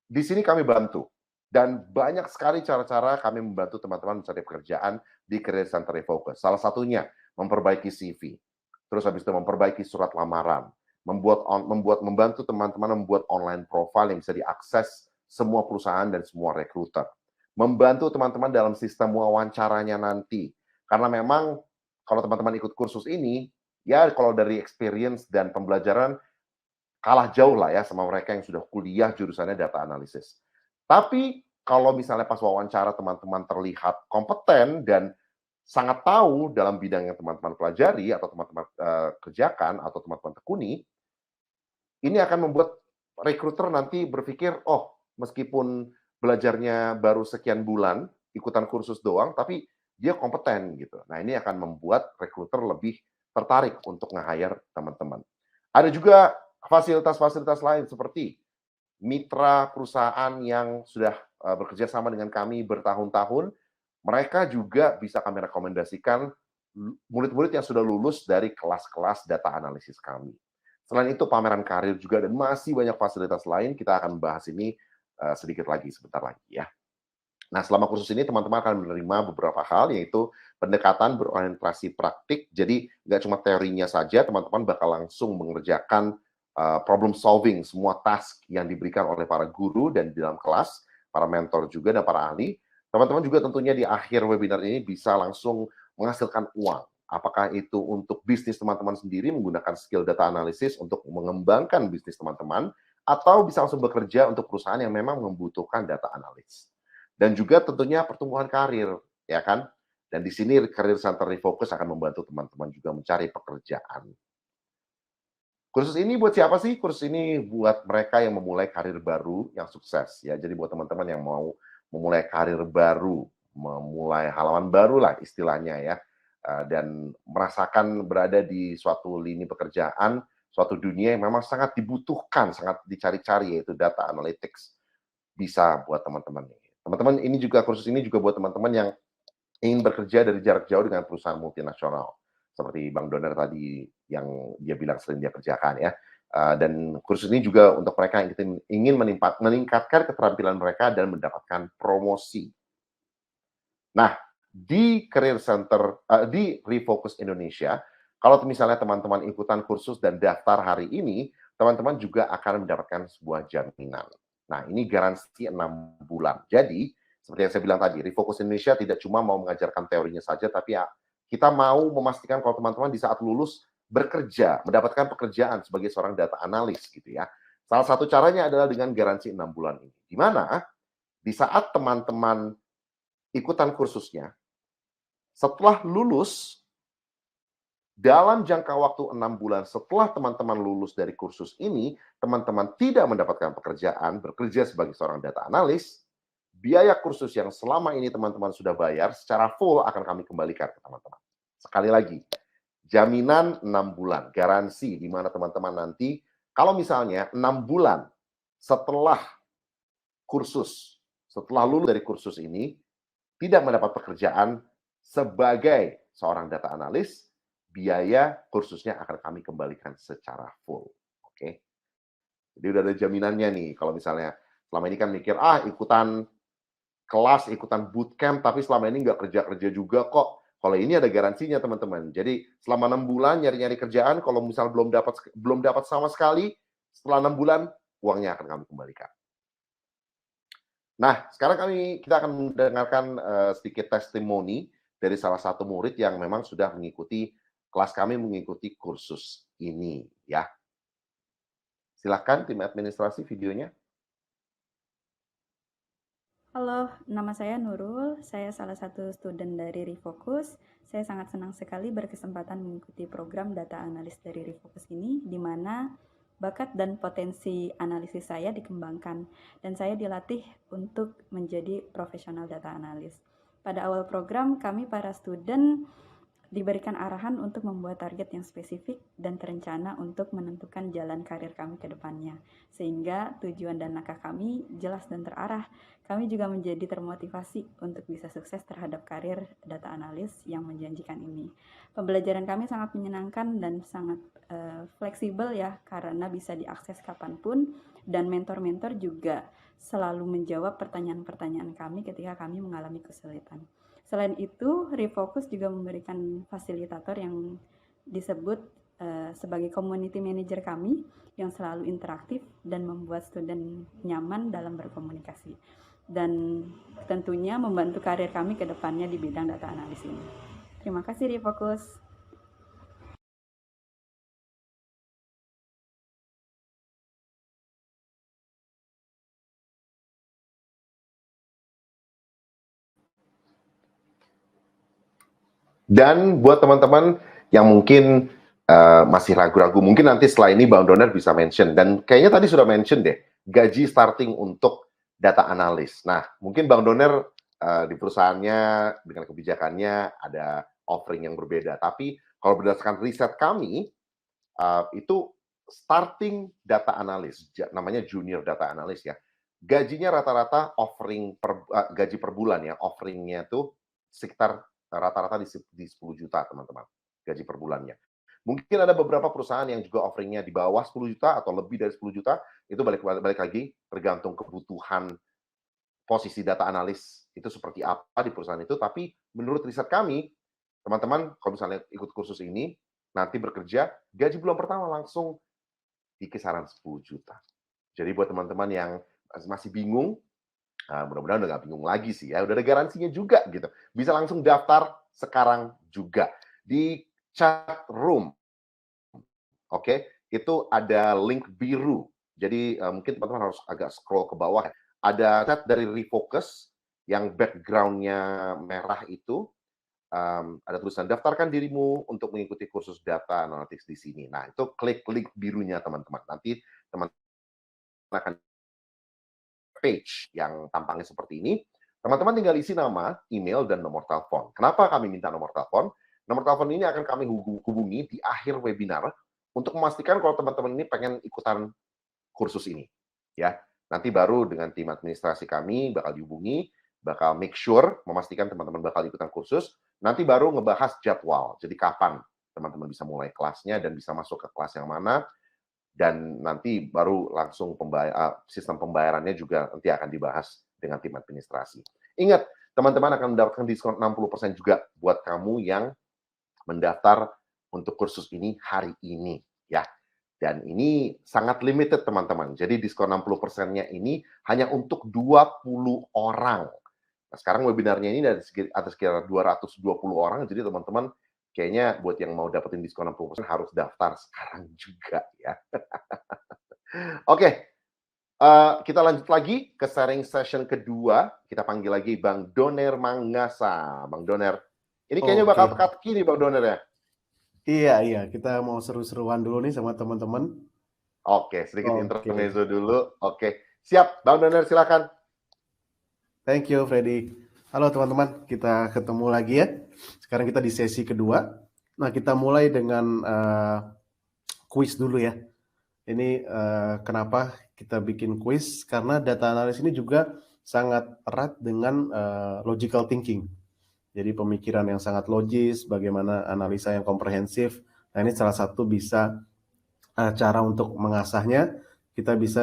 Di sini kami bantu. Dan banyak sekali cara-cara kami membantu teman-teman mencari pekerjaan di Career Center Refocus. Salah satunya, memperbaiki CV. Terus habis itu memperbaiki surat lamaran. Membantu teman-teman membuat online profile yang bisa diakses semua perusahaan dan semua recruiter. Membantu teman-teman dalam sistem wawancaranya nanti. Karena memang kalau teman-teman ikut kursus ini, ya kalau dari experience dan pembelajaran, kalah jauh lah ya sama mereka yang sudah kuliah jurusannya data analisis. Tapi kalau misalnya pas wawancara teman-teman terlihat kompeten dan sangat tahu dalam bidang yang teman-teman pelajari atau teman-teman kerjakan atau teman-teman tekuni, ini akan membuat recruiter nanti berpikir, oh meskipun belajarnya baru sekian bulan, ikutan kursus doang, tapi dia kompeten gitu. Nah ini akan membuat recruiter lebih tertarik untuk nge-hire teman-teman. Ada juga fasilitas-fasilitas lain seperti mitra perusahaan yang sudah bekerja sama dengan kami bertahun-tahun, mereka juga bisa kami rekomendasikan murid-murid yang sudah lulus dari kelas-kelas data analisis kami. Selain itu pameran karir juga dan masih banyak fasilitas lain, kita akan bahas ini sedikit lagi, sebentar lagi ya. Nah, selama kursus ini teman-teman akan menerima beberapa hal, yaitu pendekatan berorientasi praktik. Jadi nggak cuma teorinya saja, teman-teman bakal langsung mengerjakan problem solving, semua task yang diberikan oleh para guru dan di dalam kelas, para mentor juga dan para ahli. Teman-teman juga tentunya di akhir webinar ini bisa langsung menghasilkan uang. Apakah itu untuk bisnis teman-teman sendiri menggunakan skill data analisis untuk mengembangkan bisnis teman-teman, atau bisa langsung bekerja untuk perusahaan yang memang membutuhkan data analis. Dan juga tentunya pertumbuhan karir, ya kan? Dan di sini Career Center Refocus akan membantu teman-teman juga mencari pekerjaan. Kursus ini buat siapa sih? Kursus ini buat mereka yang memulai karir baru yang sukses ya. Jadi buat teman-teman yang mau memulai karir baru, memulai halaman baru lah istilahnya ya. Dan merasakan berada di suatu lini pekerjaan, suatu dunia yang memang sangat dibutuhkan, sangat dicari-cari, yaitu data analytics. Bisa buat teman-teman ini. Teman-teman ini juga, kursus ini juga buat teman-teman yang ingin bekerja dari jarak jauh dengan perusahaan multinasional. Seperti Bang Doner tadi yang dia bilang sering dia kerjakan ya. Dan kursus ini juga untuk mereka yang ingin meningkatkan keterampilan mereka dan mendapatkan promosi. Nah, di Career Center, di Refocus Indonesia, kalau misalnya teman-teman ikutan kursus dan daftar hari ini, teman-teman juga akan mendapatkan sebuah jaminan. Nah, ini garansi 6 bulan. Jadi, seperti yang saya bilang tadi, Refocus Indonesia tidak cuma mau mengajarkan teorinya saja, tapi ya kita mau memastikan kalau teman-teman di saat lulus bekerja, mendapatkan pekerjaan sebagai seorang data analis gitu ya. Salah satu caranya adalah dengan garansi 6 bulan ini. Di mana di saat teman-teman ikutan kursusnya, setelah lulus, dalam jangka waktu 6 bulan setelah teman-teman lulus dari kursus ini, teman-teman tidak mendapatkan pekerjaan, bekerja sebagai seorang data analis, biaya kursus yang selama ini teman-teman sudah bayar secara full akan kami kembalikan ke teman-teman. Sekali lagi, jaminan 6 bulan, garansi di mana teman-teman nanti, kalau misalnya 6 bulan setelah kursus, setelah lulus dari kursus ini, tidak mendapat pekerjaan sebagai seorang data analis, biaya kursusnya akan kami kembalikan secara full. Oke. Jadi udah ada jaminannya nih. Kalau misalnya selama ini kan mikir, ikutan kelas, ikutan bootcamp, tapi selama ini nggak kerja-kerja juga kok. Kalau ini ada garansinya teman-teman. Jadi selama 6 bulan nyari-nyari kerjaan, kalau misal belum dapat sama sekali, setelah 6 bulan uangnya akan kami kembalikan. Nah, sekarang kita akan mendengarkan sedikit testimoni dari salah satu murid yang memang sudah mengikuti kelas kami, mengikuti kursus ini ya. Silakan tim administrasi videonya. Halo, nama saya Nurul. Saya salah satu student dari Refocus. Saya sangat senang sekali berkesempatan mengikuti program data analis dari Refocus ini, di mana bakat dan potensi analisis saya dikembangkan, dan saya dilatih untuk menjadi profesional data analis. Pada awal program, kami para student diberikan arahan untuk membuat target yang spesifik dan terencana untuk menentukan jalan karir kami ke depannya. Sehingga tujuan dan langkah kami jelas dan terarah. Kami juga menjadi termotivasi untuk bisa sukses terhadap karir data analis yang menjanjikan ini. Pembelajaran kami sangat menyenangkan dan sangat fleksibel ya, karena bisa diakses kapanpun, dan mentor-mentor juga selalu menjawab pertanyaan-pertanyaan kami ketika kami mengalami kesulitan. Selain itu, Refocus juga memberikan fasilitator yang disebut sebagai community manager kami, yang selalu interaktif dan membuat student nyaman dalam berkomunikasi. Dan tentunya membantu karir kami ke depannya di bidang data analis ini. Terima kasih Refocus. Dan buat teman-teman yang mungkin masih ragu-ragu, mungkin nanti setelah ini Bang Doner bisa mention, dan kayaknya tadi sudah mention deh, gaji starting untuk data analis. Nah, mungkin Bang Doner di perusahaannya dengan kebijakannya ada offering yang berbeda, tapi kalau berdasarkan riset kami, itu starting data analis, namanya junior data analis ya, gajinya rata-rata offering gaji per bulan ya, offeringnya itu sekitar rata-rata di 10 juta teman-teman, gaji per bulannya. Mungkin ada beberapa perusahaan yang juga offeringnya di bawah 10 juta atau lebih dari 10 juta, itu balik lagi tergantung kebutuhan posisi data analis itu seperti apa di perusahaan itu. Tapi menurut riset kami, teman-teman kalau misalnya ikut kursus ini, nanti bekerja, gaji bulan pertama langsung di kisaran 10 juta. Jadi buat teman-teman yang masih bingung, Nah, mudah-mudahan udah nggak bingung lagi sih ya, udah ada garansinya juga gitu. Bisa langsung daftar sekarang juga di chat room, oke? Itu ada link biru. Jadi mungkin teman-teman harus agak scroll ke bawah ya. Ada chat dari Refocus yang background-nya merah itu, ada tulisan daftarkan dirimu untuk mengikuti kursus data analytics di sini. Nah, itu klik link birunya teman-teman. Nanti teman-teman akan page yang tampangnya seperti ini. Teman-teman tinggal isi nama, email, dan nomor telepon. Kenapa kami minta nomor telepon? Nomor telepon ini akan kami hubungi di akhir webinar untuk memastikan kalau teman-teman ini pengen ikutan kursus ini. Ya, nanti baru dengan tim administrasi kami bakal dihubungi, bakal make sure memastikan teman-teman bakal ikutan kursus. Nanti baru ngebahas jadwal. Jadi kapan teman-teman bisa mulai kelasnya dan bisa masuk ke kelas yang mana. Dan nanti baru langsung sistem pembayarannya juga nanti akan dibahas dengan tim administrasi. Ingat, teman-teman akan mendapatkan diskon 60% juga buat kamu yang mendaftar untuk kursus ini hari ini, ya. Dan ini sangat limited, teman-teman. Jadi diskon 60%-nya ini hanya untuk 20 orang. Nah, sekarang webinarnya ini ada sekitar 220 orang, jadi teman-teman kayaknya buat yang mau dapetin diskon 60% harus daftar sekarang juga ya. Oke, kita lanjut lagi ke sharing session kedua. Kita panggil lagi Bang Doner Mangasa. Bang Doner, ini kayaknya bakal teka-teki nih Bang Doner ya? Iya, kita mau seru-seruan dulu nih sama teman-teman. Oke, sedikit intermezzo dulu. Oke, siap Bang Doner, silakan. Thank you Freddy. Halo teman-teman, kita ketemu lagi ya. Sekarang kita di sesi kedua. Nah, kita mulai dengan kuis dulu ya. Ini kenapa kita bikin kuis? Karena data analis ini juga sangat erat dengan logical thinking. Jadi pemikiran yang sangat logis, bagaimana analisa yang komprehensif. Nah, ini salah satu bisa cara untuk mengasahnya. Kita bisa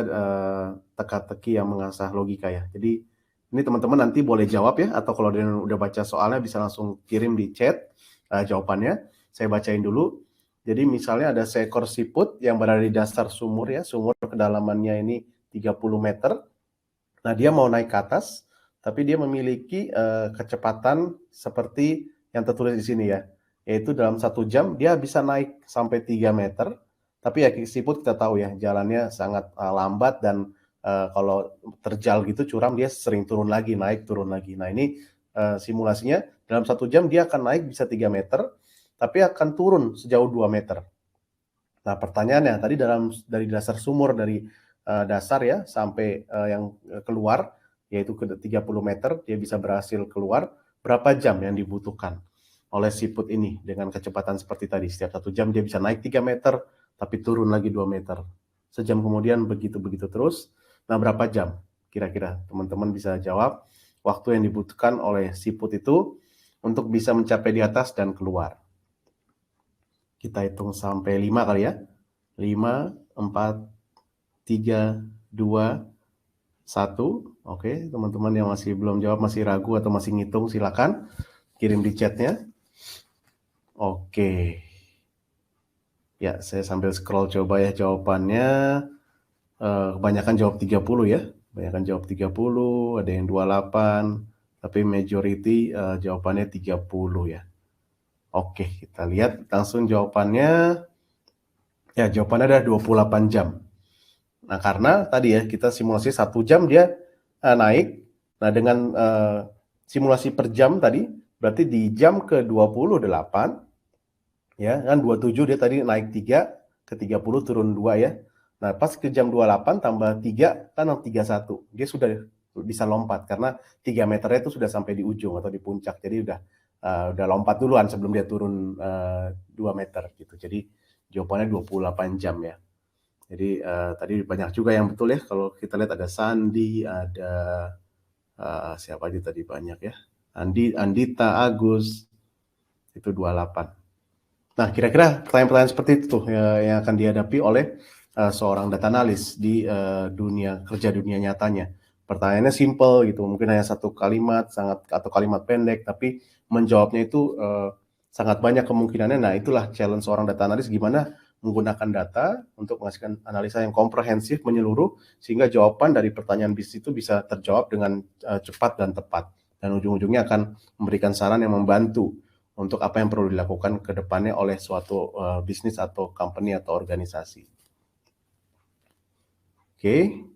teka-teki yang mengasah logika ya. Jadi ini teman-teman nanti boleh jawab ya, atau kalau dia udah baca soalnya bisa langsung kirim di chat jawabannya. Saya bacain dulu. Jadi misalnya ada seekor siput yang berada di dasar sumur ya, sumur kedalamannya ini 30 meter. Nah, dia mau naik ke atas, tapi dia memiliki kecepatan seperti yang tertulis di sini ya, yaitu dalam 1 jam dia bisa naik sampai 3 meter. Tapi ya siput kita tahu ya, jalannya sangat lambat dan kalau terjal gitu curam dia sering turun lagi, naik turun lagi. Nah, ini simulasinya dalam 1 jam dia akan naik bisa 3 meter, tapi akan turun sejauh 2 meter. Nah, pertanyaannya tadi dari dasar sumur, dari dasar ya sampai yang keluar, yaitu ke 30 meter, dia bisa berhasil keluar, berapa jam yang dibutuhkan oleh siput ini dengan kecepatan seperti tadi. Setiap 1 jam dia bisa naik 3 meter, tapi turun lagi 2 meter. Sejam kemudian begitu-begitu terus. Nah, berapa jam? Kira-kira teman-teman bisa jawab waktu yang dibutuhkan oleh siput itu untuk bisa mencapai di atas dan keluar. Kita hitung sampai 5 kali ya. 5, 4, 3, 2, 1. Oke, teman-teman yang masih belum jawab, masih ragu atau masih ngitung, silakan kirim di chatnya. Oke. Ya, saya sambil scroll coba ya jawabannya. Kebanyakan jawab 30 ya. Kebanyakan jawab 30, ada yang 28, tapi majority jawabannya 30 ya. Oke, kita lihat langsung jawabannya. Ya, jawabannya ada 28 jam. Nah, karena tadi ya kita simulasi 1 jam dia naik. Nah, dengan simulasi per jam tadi, berarti di jam ke-28 ya, kan 27 dia tadi naik 3, ke 30 turun 2 ya. Nah, pas ke jam 28 tambah 3 kan 31. Dia sudah bisa lompat karena 3 meternya itu sudah sampai di ujung atau di puncak. Jadi udah lompat duluan sebelum dia turun 2 meter gitu. Jadi jawabannya 28 jam ya. Jadi tadi banyak juga yang betul ya. Kalau kita lihat ada Sandi, ada siapa aja tadi banyak ya. Andita, Agus, itu 28. Nah, kira-kira pertanyaan-pertanyaan seperti itu tuh yang akan dihadapi oleh seorang data analis di dunia nyatanya. Pertanyaannya simple gitu, mungkin hanya 1 kalimat atau kalimat pendek, tapi menjawabnya itu sangat banyak kemungkinannya. Nah, itulah challenge seorang data analis, gimana menggunakan data untuk menghasilkan analisa yang komprehensif, menyeluruh, sehingga jawaban dari pertanyaan bisnis itu bisa terjawab dengan cepat dan tepat. Dan ujung-ujungnya akan memberikan saran yang membantu untuk apa yang perlu dilakukan ke depannya oleh suatu bisnis atau company atau organisasi. Oke,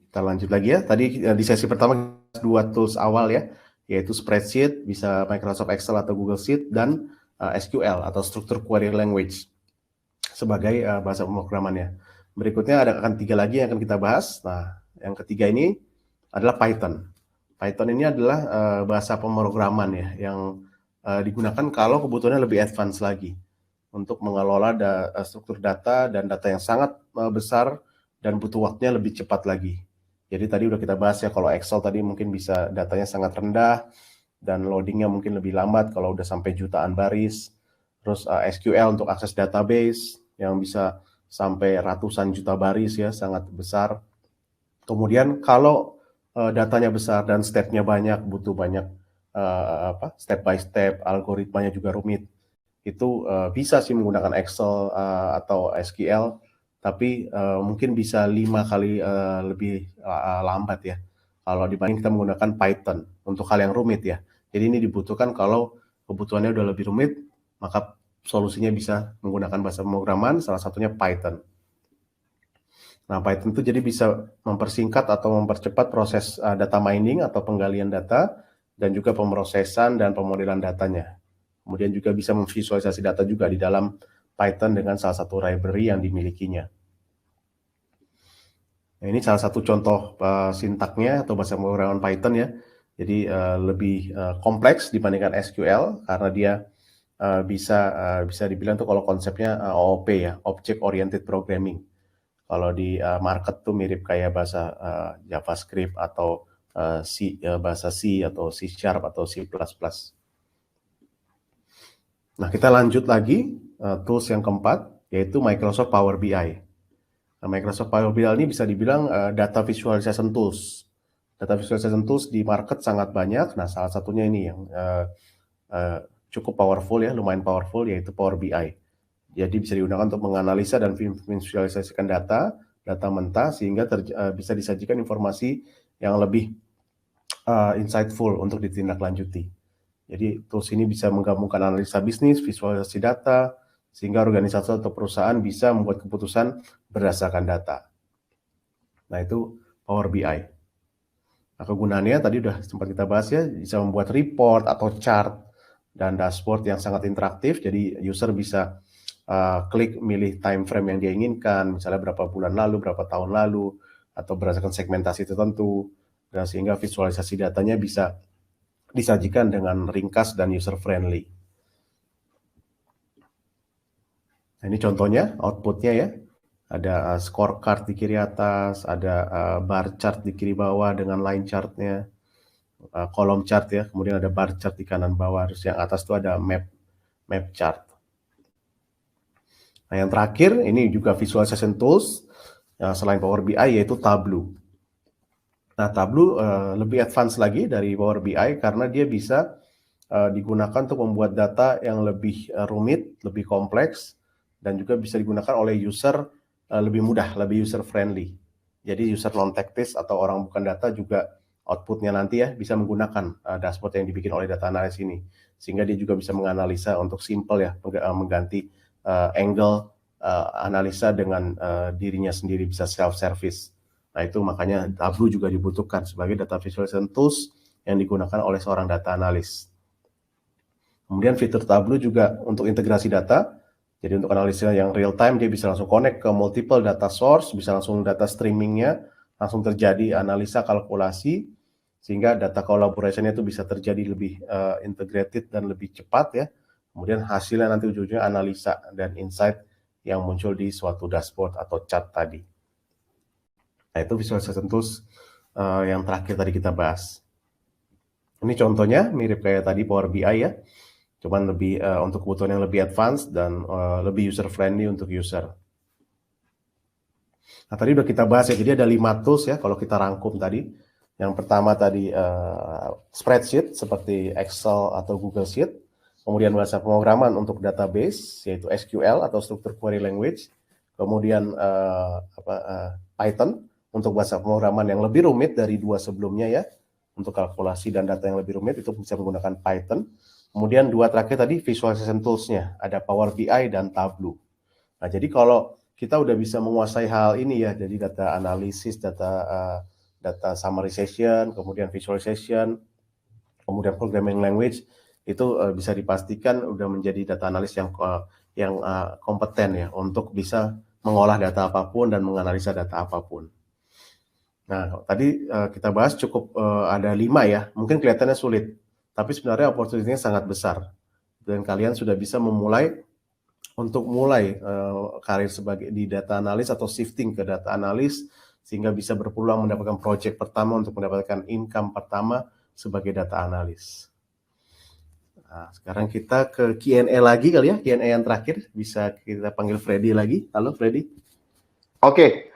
kita lanjut lagi ya. Tadi di sesi pertama 2 tools awal ya, yaitu spreadsheet, bisa Microsoft Excel atau Google Sheet, dan SQL atau Structured Query Language sebagai bahasa pemrogramannya. Berikutnya akan 3 lagi yang akan kita bahas. Nah, yang ketiga ini adalah Python. Python ini adalah bahasa pemrograman ya, yang digunakan kalau kebutuhannya lebih advance lagi untuk mengelola struktur data dan data yang sangat besar dan butuh waktunya lebih cepat lagi. Jadi tadi udah kita bahas ya, kalau Excel tadi mungkin bisa datanya sangat rendah dan loadingnya mungkin lebih lambat kalau udah sampai jutaan baris. Terus SQL untuk akses database yang bisa sampai ratusan juta baris ya, sangat besar. Kemudian kalau datanya besar dan step-nya banyak, butuh banyak step by step, algoritmanya juga rumit, itu bisa sih menggunakan Excel atau SQL, tapi mungkin bisa 5 kali lebih lambat ya kalau dibanding kita menggunakan Python untuk hal yang rumit ya. Jadi ini dibutuhkan kalau kebutuhannya udah lebih rumit, maka solusinya bisa menggunakan bahasa pemrograman, salah satunya Python. Nah, Python itu jadi bisa mempersingkat atau mempercepat proses data mining atau penggalian data, dan juga pemrosesan dan pemodelan datanya. Kemudian juga bisa memvisualisasi data juga di dalam Python dengan salah satu library yang dimilikinya. Nah, ini salah satu contoh sintaknya atau bahasa pemrograman Python ya. Jadi lebih kompleks dibandingkan SQL karena dia bisa dibilang tuh kalau konsepnya OOP ya, Object Oriented Programming. Kalau di market tuh mirip kayak bahasa JavaScript atau bahasa C atau C# atau C++. Nah, kita lanjut lagi tools yang keempat, yaitu Microsoft Power BI. Nah, Microsoft Power BI ini bisa dibilang data visualization tools. Data visualization tools di market sangat banyak. Nah, salah satunya ini yang cukup powerful ya, lumayan powerful, yaitu Power BI. Jadi bisa digunakan untuk menganalisa dan visualisasikan data mentah sehingga bisa disajikan informasi yang lebih insightful untuk ditindaklanjuti. Jadi tools ini bisa menggabungkan analisa bisnis, visualisasi data, sehingga organisasi atau perusahaan bisa membuat keputusan berdasarkan data. Nah, itu Power BI. Nah, kegunaannya tadi udah sempat kita bahas ya, bisa membuat report atau chart dan dashboard yang sangat interaktif. Jadi user bisa klik milih time frame yang dia inginkan, misalnya berapa bulan lalu, berapa tahun lalu, atau berdasarkan segmentasi tertentu, dan sehingga visualisasi datanya bisa disajikan dengan ringkas dan user friendly. Nah, ini contohnya outputnya ya, ada scorecard di kiri atas, ada bar chart di kiri bawah dengan line chartnya, kolom chart ya, kemudian ada bar chart di kanan bawah, terus yang atas itu ada map chart. Nah, yang terakhir ini juga visualization tools selain Power BI, yaitu Tableau. Nah, Tableau lebih advance lagi dari Power BI karena dia bisa digunakan untuk membuat data yang lebih rumit, lebih kompleks, dan juga bisa digunakan oleh user lebih mudah, lebih user friendly. Jadi user non-teknis atau orang bukan data juga outputnya nanti ya bisa menggunakan dashboard yang dibikin oleh data analis ini, sehingga dia juga bisa menganalisa untuk simple ya, mengganti angle analisa dengan dirinya sendiri, bisa self-service. Nah, itu makanya Tableau juga dibutuhkan sebagai data visualization tools yang digunakan oleh seorang data analis. Kemudian fitur Tableau juga untuk integrasi data. Jadi untuk analisa yang real time, dia bisa langsung connect ke multiple data source, bisa langsung data streamingnya, langsung terjadi analisa kalkulasi, sehingga data collaboration-nya itu bisa terjadi lebih integrated dan lebih cepat ya. Kemudian hasilnya nanti ujung-ujungnya analisa dan insight yang muncul di suatu dashboard atau chart tadi. Nah, itu visualization tools yang terakhir tadi kita bahas. Ini contohnya mirip kayak tadi Power BI ya, cuman lebih untuk kebutuhan yang lebih advance dan lebih user friendly untuk user. Nah, tadi udah kita bahas ya, jadi ada 5 tools ya kalau kita rangkum tadi. Yang pertama tadi spreadsheet seperti Excel atau Google Sheet. Kemudian bahasa pemrograman untuk database, yaitu SQL atau Structured Query Language. kemudian Python untuk bahasa pemrograman yang lebih rumit dari dua sebelumnya ya. Untuk kalkulasi dan data yang lebih rumit itu bisa menggunakan Python. Kemudian dua terakhir tadi visualization tools-nya, ada Power BI dan Tableau. Nah, jadi kalau kita udah bisa menguasai hal ini ya, jadi data analisis, data summarization, kemudian visualization, kemudian programming language, itu bisa dipastikan udah menjadi data analis yang kompeten ya untuk bisa mengolah data apapun dan menganalisa data apapun. Nah, tadi kita bahas cukup ada 5 ya, mungkin kelihatannya sulit, tapi sebenarnya opportunity-nya sangat besar. Dan kalian sudah bisa untuk mulai karir sebagai di data analis atau shifting ke data analis, sehingga bisa berpeluang mendapatkan project pertama untuk mendapatkan income pertama sebagai data analis. Nah, sekarang kita ke Q&A lagi kali ya, Q&A yang terakhir, bisa kita panggil Freddy lagi. Halo Freddy. Oke.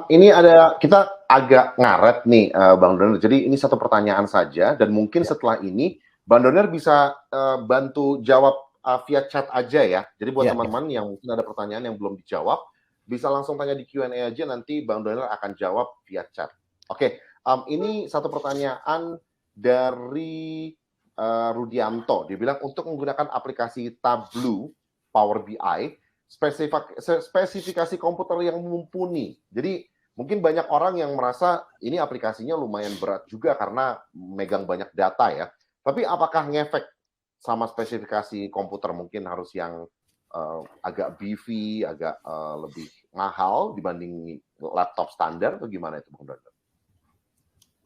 Ini kita agak ngaret nih, Bang Doner. Jadi ini satu pertanyaan saja, dan mungkin setelah ini Bang Doner bisa bantu jawab via chat aja ya. Jadi buat teman-teman yang mungkin ada pertanyaan yang belum dijawab, bisa langsung tanya di Q&A aja, nanti Bang Doner akan jawab via chat. Oke, ini satu pertanyaan dari Rudianto. Dia bilang untuk menggunakan aplikasi Tableau, Power BI, spesifikasi komputer yang mumpuni. Jadi mungkin banyak orang yang merasa ini aplikasinya lumayan berat juga karena megang banyak data ya. Tapi apakah ngefek sama spesifikasi komputer? Mungkin harus yang agak beefy, agak lebih mahal dibanding laptop standar, atau gimana itu Bang Doner?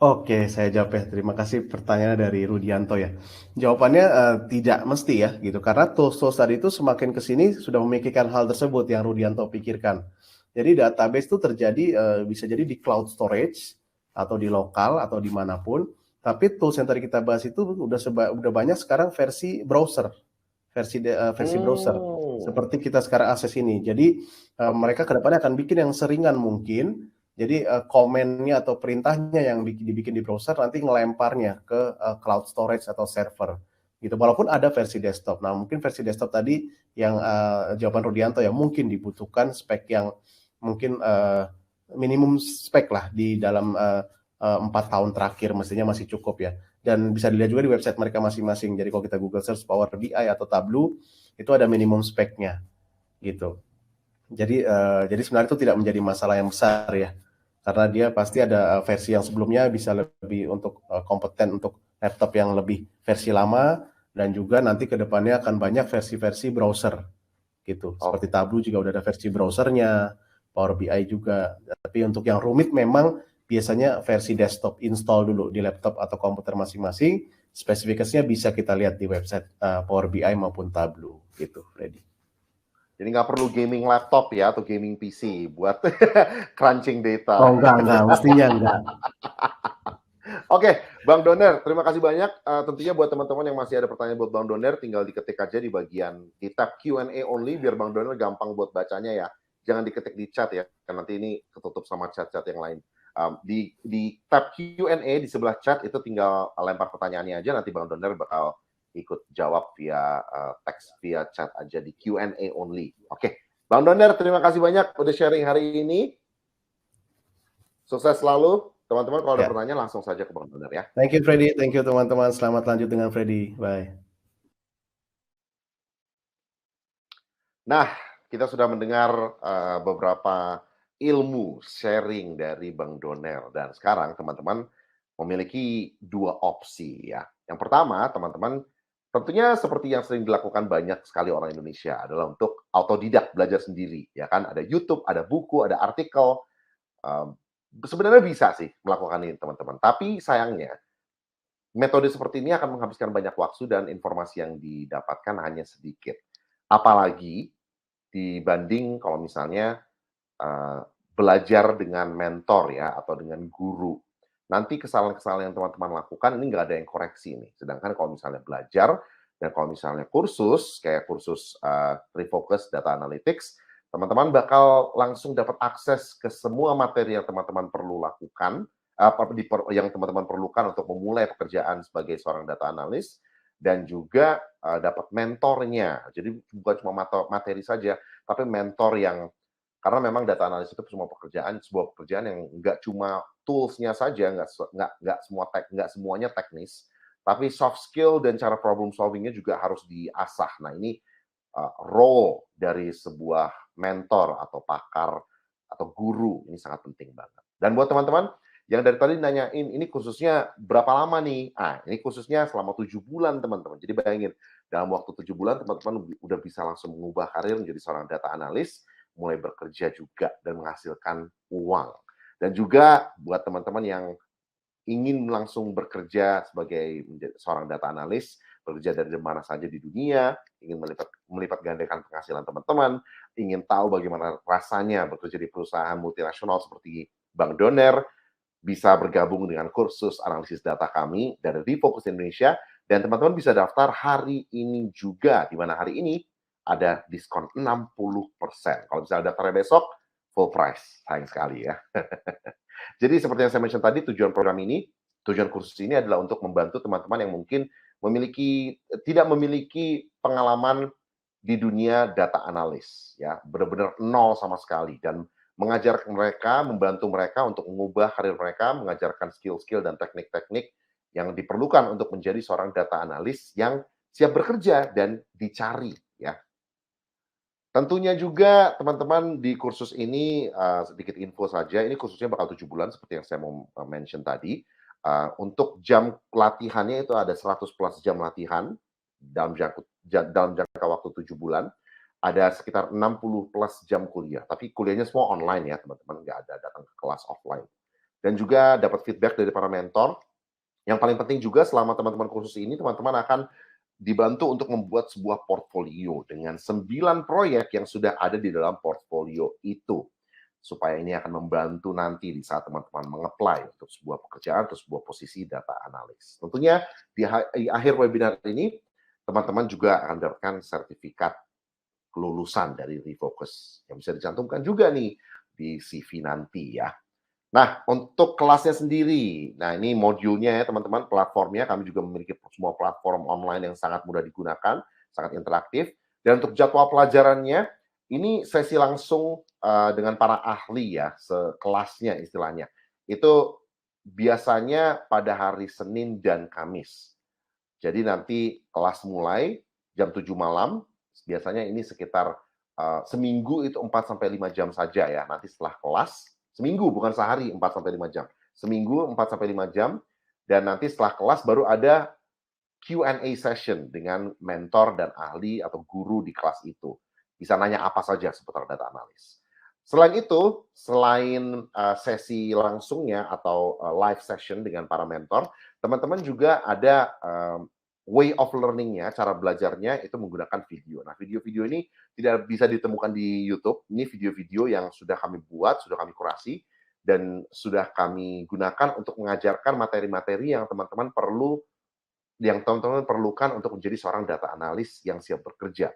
Oke, saya jawab ya. Terima kasih pertanyaan dari Rudianto ya. Jawabannya tidak mesti ya, gitu. Karena tools-tools tadi itu semakin ke sini sudah memikirkan hal tersebut yang Rudianto pikirkan. Jadi database itu terjadi bisa jadi di cloud storage atau di lokal atau dimanapun. Tapi tools yang tadi kita bahas itu udah banyak sekarang versi browser, versi browser. Seperti kita sekarang akses ini. Jadi mereka kedepannya akan bikin yang seringan mungkin. Jadi komennya atau perintahnya yang dibikin di browser nanti ngelemparnya ke cloud storage atau server gitu. Walaupun ada versi desktop. Nah, mungkin versi desktop tadi yang jawaban Rudianto ya, mungkin dibutuhkan spek yang mungkin minimum spek lah di dalam 4 tahun terakhir mestinya masih cukup ya. Dan bisa dilihat juga di website mereka masing-masing. Jadi kalau kita Google search Power BI atau Tableau itu ada minimum speknya gitu. Jadi sebenarnya itu tidak menjadi masalah yang besar ya, karena dia pasti ada versi yang sebelumnya bisa lebih untuk kompeten untuk laptop yang lebih versi lama, dan juga nanti ke depannya akan banyak versi-versi browser gitu. Seperti Tableau juga udah ada versi browsernya, Power BI juga. Tapi untuk yang rumit memang biasanya versi desktop install dulu di laptop atau komputer masing-masing. Spesifikasinya bisa kita lihat di website Power BI maupun Tableau gitu, Freddy. Jadi nggak perlu gaming laptop ya, atau gaming PC buat crunching data. Oh enggak, mestinya enggak. Oke, Bang Doner, terima kasih banyak. Tentunya buat teman-teman yang masih ada pertanyaan buat Bang Doner, tinggal diketik aja di bagian di tab Q&A only, biar Bang Doner gampang buat bacanya ya. Jangan diketik di chat ya, karena nanti ini ketutup sama chat-chat yang lain. Di tab Q&A di sebelah chat itu tinggal lempar pertanyaannya aja, nanti Bang Doner bakal ikut jawab via teks, via chat aja di Q&A only. Oke, Bang Doner, terima kasih banyak udah sharing hari ini. Sukses selalu. Teman-teman kalau ada pertanyaan langsung saja ke Bang Doner ya. Thank you Freddy, thank you teman-teman. Selamat lanjut dengan Freddy. Bye. Nah, kita sudah mendengar beberapa ilmu sharing dari Bang Doner, dan sekarang teman-teman memiliki dua opsi ya. Yang pertama, teman-teman tentunya seperti yang sering dilakukan banyak sekali orang Indonesia adalah untuk autodidak, belajar sendiri ya kan. Ada YouTube, ada buku, ada artikel. Sebenarnya bisa sih melakukan ini teman-teman, tapi sayangnya metode seperti ini akan menghabiskan banyak waktu dan informasi yang didapatkan hanya sedikit. Apalagi dibanding kalau misalnya belajar dengan mentor ya, atau dengan guru. Nanti kesalahan-kesalahan yang teman-teman lakukan ini nggak ada yang koreksi nih. Sedangkan kalau misalnya belajar dan kalau misalnya kursus, kayak kursus Refocus Data Analytics, teman-teman bakal langsung dapat akses ke semua materi yang teman-teman perlu lakukan, yang teman-teman perlukan untuk memulai pekerjaan sebagai seorang data analis, dan juga dapat mentornya. Jadi bukan cuma materi saja, tapi mentor yang Karena memang data analis itu sebuah pekerjaan yang nggak cuma tools-nya saja, nggak semuanya teknis, tapi soft skill dan cara problem solving-nya juga harus diasah. Nah, ini role dari sebuah mentor atau pakar atau guru ini sangat penting banget. Dan buat teman-teman yang dari tadi nanyain, ini khususnya berapa lama nih? Ini khususnya selama 7 bulan, teman-teman. Jadi bayangin, dalam waktu 7 bulan, teman-teman udah bisa langsung mengubah karir menjadi seorang data analis, mulai bekerja juga dan menghasilkan uang. Dan juga buat teman-teman yang ingin langsung bekerja sebagai seorang data analis, bekerja dari mana saja di dunia, ingin melipat gandakan penghasilan teman-teman, ingin tahu bagaimana rasanya bekerja di perusahaan multinasional seperti Bank Doner, bisa bergabung dengan kursus analisis data kami dari Refocus Indonesia, dan teman-teman bisa daftar hari ini juga, di mana hari ini ada diskon 60%. Kalau misalnya daftarnya besok, full price. Sayang sekali ya. Jadi seperti yang saya mention tadi, tujuan kursus ini adalah untuk membantu teman-teman yang mungkin tidak memiliki pengalaman di dunia data analis, ya, benar-benar nol sama sekali, dan membantu mereka untuk mengubah karir mereka, mengajarkan skill-skill dan teknik-teknik yang diperlukan untuk menjadi seorang data analis yang siap bekerja dan dicari, ya. Tentunya juga teman-teman di kursus ini, sedikit info saja, ini kursusnya bakal 7 bulan seperti yang saya mau mention tadi. Untuk jam latihannya itu ada 100 plus jam latihan dalam jangka waktu 7 bulan. Ada sekitar 60 plus jam kuliah, tapi kuliahnya semua online ya teman-teman, nggak ada datang ke kelas offline. Dan juga dapat feedback dari para mentor. Yang paling penting juga selama teman-teman kursus ini, teman-teman akan dibantu untuk membuat sebuah portfolio dengan 9 proyek yang sudah ada di dalam portfolio itu. Supaya ini akan membantu nanti di saat teman-teman meng-apply untuk sebuah pekerjaan atau sebuah posisi data analis. Tentunya di akhir webinar ini, teman-teman juga akan dapatkan sertifikat kelulusan dari Refocus yang bisa dicantumkan juga nih di CV nanti ya. Nah, untuk kelasnya sendiri, nah ini modulnya ya teman-teman, platformnya kami juga memiliki semua platform online yang sangat mudah digunakan, sangat interaktif. Dan untuk jadwal pelajarannya, ini sesi langsung dengan para ahli ya, sekelasnya istilahnya. Itu biasanya pada hari Senin dan Kamis. Jadi nanti kelas mulai jam 7 malam, biasanya ini sekitar seminggu itu 4-5 jam saja ya. Nanti setelah kelas, seminggu bukan sehari 4-5 jam. Seminggu 4-5 jam, dan nanti setelah kelas baru ada Q&A session dengan mentor dan ahli atau guru di kelas itu. Bisa nanya apa saja seputar data analis. Selain itu, selain sesi langsungnya atau live session dengan para mentor, teman-teman juga ada way of learning-nya, cara belajarnya itu menggunakan video. Nah, video-video ini tidak bisa ditemukan di YouTube. Ini video-video yang sudah kami buat, sudah kami kurasi, dan sudah kami gunakan untuk mengajarkan materi-materi yang teman-teman perlukan untuk menjadi seorang data analis yang siap bekerja.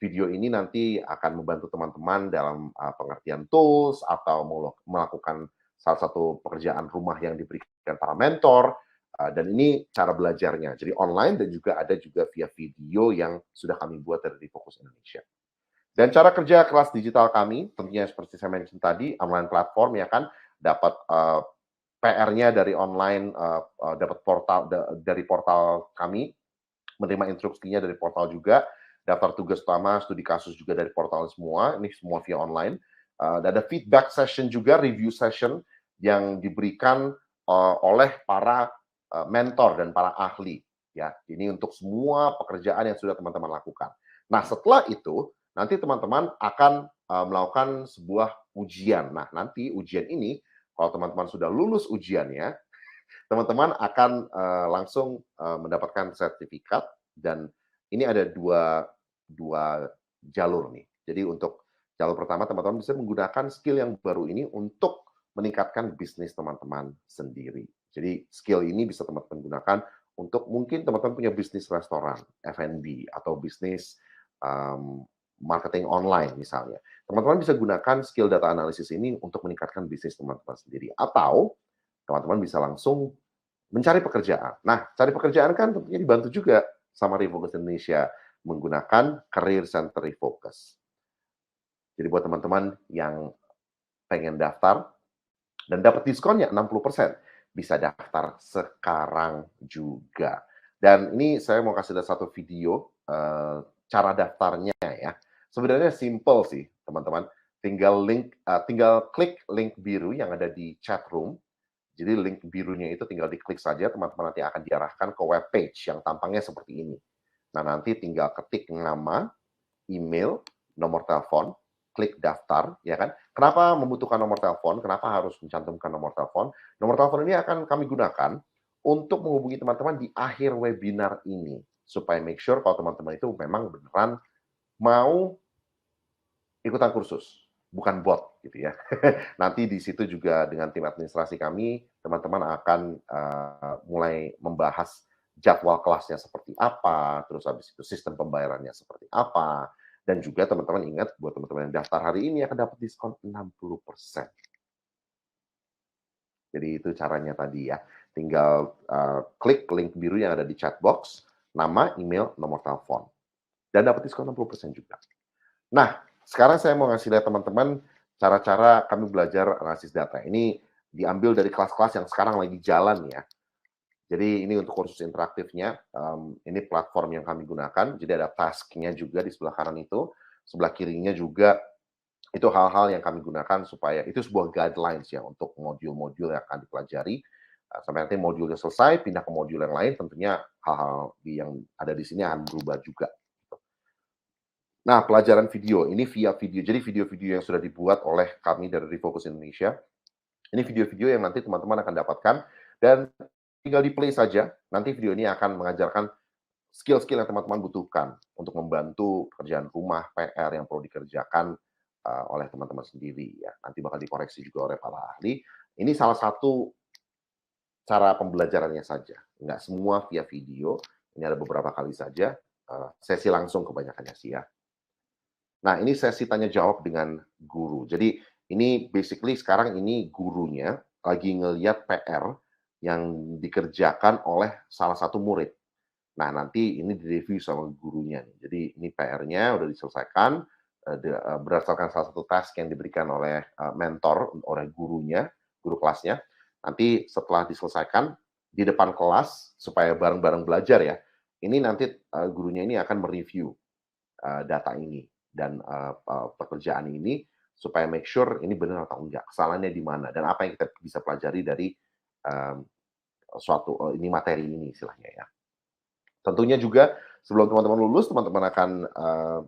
Video ini nanti akan membantu teman-teman dalam pengertian tools atau melakukan salah satu pekerjaan rumah yang diberikan para mentor, dan ini cara belajarnya. Jadi online dan juga ada juga via video yang sudah kami buat dari Refocus Indonesia. Dan cara kerja kelas digital kami, tentunya seperti saya mention tadi, online platform ya kan, dapat PR-nya dari online, dapat dari portal kami, menerima instruksinya dari portal juga, daftar tugas utama, studi kasus juga dari portal semua, ini semua via online. Ada feedback session juga, review session yang diberikan oleh para mentor dan para ahli. Ya, ini untuk semua pekerjaan yang sudah teman-teman lakukan. Nah, setelah itu, nanti teman-teman akan melakukan sebuah ujian. Nah, nanti ujian ini, kalau teman-teman sudah lulus ujiannya, teman-teman akan langsung mendapatkan sertifikat, dan ini ada dua jalur nih. Jadi untuk jalur pertama, teman-teman bisa menggunakan skill yang baru ini untuk meningkatkan bisnis teman-teman sendiri. Jadi skill ini bisa teman-teman gunakan untuk mungkin teman-teman punya bisnis restoran, F&B, atau bisnis marketing online misalnya. Teman-teman bisa gunakan skill data analysis ini untuk meningkatkan bisnis teman-teman sendiri. Atau teman-teman bisa langsung mencari pekerjaan. Nah, cari pekerjaan kan tentunya dibantu juga sama Refocus Indonesia menggunakan Career Center Refocus. Jadi buat teman-teman yang pengen daftar dan dapat diskonnya 60%, bisa daftar sekarang juga. Dan ini saya mau kasih lihat satu video, cara daftarnya ya. Sebenarnya simple sih, teman-teman. Tinggal klik link biru yang ada di chat room. Jadi link birunya itu tinggal diklik saja, teman-teman nanti akan diarahkan ke web page yang tampangnya seperti ini. Nah, nanti tinggal ketik nama, email, nomor telepon, klik daftar, ya kan? Kenapa membutuhkan nomor telepon? Kenapa harus mencantumkan nomor telepon? Nomor telepon ini akan kami gunakan untuk menghubungi teman-teman di akhir webinar ini, supaya make sure kalau teman-teman itu memang beneran mau ikutan kursus, bukan bot gitu ya. Nanti di situ juga dengan tim administrasi kami, teman-teman akan mulai membahas jadwal kelasnya seperti apa, terus habis itu sistem pembayarannya seperti apa, dan juga teman-teman ingat buat teman-teman yang daftar hari ini akan dapat diskon 60%. Jadi itu caranya tadi ya, tinggal klik link biru yang ada di chat box, nama, email, nomor telepon, dan dapat diskon 60% juga. Nah, sekarang saya mau ngasih lihat teman-teman cara-cara kami belajar analisis data. Ini diambil dari kelas-kelas yang sekarang lagi jalan ya. Jadi ini untuk kursus interaktifnya, ini platform yang kami gunakan, jadi ada task-nya juga di sebelah kanan itu, sebelah kirinya juga itu hal-hal yang kami gunakan supaya itu sebuah guidelines ya untuk modul-modul yang akan dipelajari, sampai nanti modulnya selesai, pindah ke modul yang lain, tentunya hal-hal yang ada di sini akan berubah juga. Nah, pelajaran video, ini via video. Jadi video-video yang sudah dibuat oleh kami dari Refocus Indonesia. Ini video-video yang nanti teman-teman akan dapatkan dan tinggal di-play saja. Nanti video ini akan mengajarkan skill-skill yang teman-teman butuhkan untuk membantu pekerjaan rumah, PR yang perlu dikerjakan oleh teman-teman sendiri ya. Nanti bakal dikoreksi juga oleh para ahli. Ini salah satu cara pembelajarannya saja. Enggak semua via video. Ini ada beberapa kali saja. Sesi langsung kebanyakannya sih ya. Nah, ini sesi tanya jawab dengan guru. Jadi ini basically sekarang ini gurunya lagi ngelihat PR yang dikerjakan oleh salah satu murid. Nah, nanti ini direview sama gurunya. Jadi ini PR-nya udah diselesaikan berdasarkan salah satu task yang diberikan oleh mentor, oleh gurunya, guru kelasnya. Nanti setelah diselesaikan di depan kelas supaya bareng-bareng belajar ya. Ini nanti gurunya ini akan mereview data ini dan pekerjaan ini supaya make sure ini benar atau enggak, kesalahannya di mana dan apa yang kita bisa pelajari dari ini materi ini istilahnya ya. Tentunya juga sebelum teman-teman lulus, teman-teman akan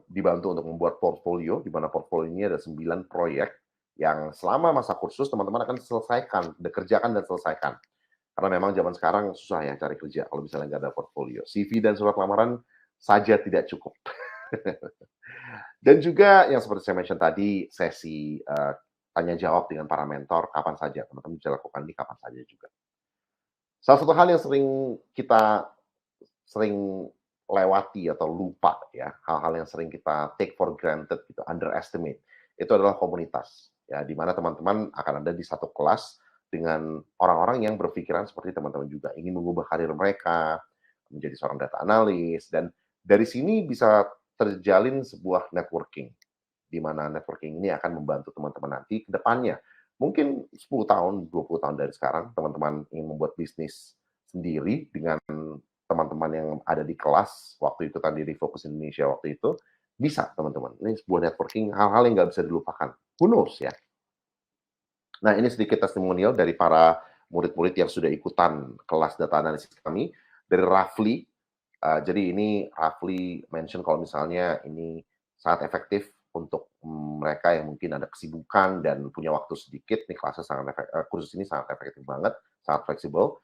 dibantu untuk membuat portfolio, di mana portfolio ini ada 9 proyek yang selama masa kursus teman-teman akan selesaikan, kerjakan dan selesaikan. Karena memang zaman sekarang susah ya cari kerja kalau misalnya nggak ada portfolio. CV dan surat lamaran saja tidak cukup. Dan juga yang seperti saya mention tadi, sesi tanya jawab dengan para mentor kapan saja, teman-teman bisa lakukan ini kapan saja juga. Salah satu hal yang kita sering lewati atau lupa ya, hal-hal yang sering kita take for granted gitu, underestimate, itu adalah komunitas. Ya, di mana teman-teman akan ada di satu kelas dengan orang-orang yang berpikiran seperti teman-teman juga, ingin mengubah karir mereka, menjadi seorang data analis, dan dari sini bisa terjalin sebuah networking, di mana networking ini akan membantu teman-teman nanti ke depannya. Mungkin 10 tahun, 20 tahun dari sekarang, teman-teman ingin membuat bisnis sendiri dengan teman-teman yang ada di kelas, waktu itu tadi di Refocus Indonesia waktu itu, bisa teman-teman. Ini sebuah networking, hal-hal yang nggak bisa dilupakan. Who knows ya. Nah, ini sedikit testimonial dari para murid-murid yang sudah ikutan kelas data analisis kami. Dari Rafli, jadi ini Rafli mention kalau misalnya ini sangat efektif untuk mereka yang mungkin ada kesibukan dan punya waktu sedikit, nih kelasnya kursus ini sangat efektif banget, sangat fleksibel.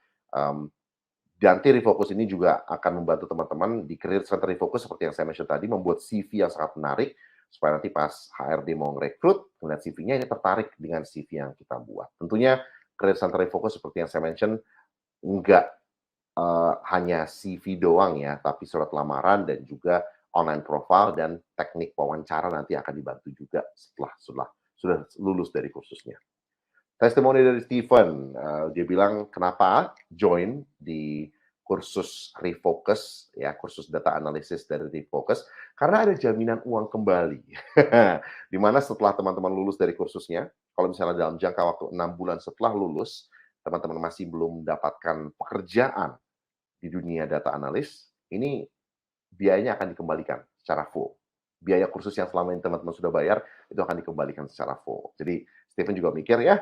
Dan nanti Refocus ini juga akan membantu teman-teman di Career Center Refocus seperti yang saya mention tadi, membuat CV yang sangat menarik, supaya nanti pas HRD mau ngerekrut, melihat CV-nya ini tertarik dengan CV yang kita buat. Tentunya Career Center Refocus seperti yang saya mention, enggak hanya CV doang ya, tapi surat lamaran dan juga online profile dan teknik wawancara nanti akan dibantu juga setelah sudah lulus dari kursusnya. Testimoni dari Steven, dia bilang kenapa join di kursus Refocus, ya, kursus data analysis dari Refocus, karena ada jaminan uang kembali. Di mana setelah teman-teman lulus dari kursusnya, kalau misalnya dalam jangka waktu 6 bulan setelah lulus, teman-teman masih belum mendapatkan pekerjaan di dunia data analis, ini biayanya akan dikembalikan secara full. Biaya kursus yang selama ini teman-teman sudah bayar, itu akan dikembalikan secara full. Jadi Stephen juga mikir ya,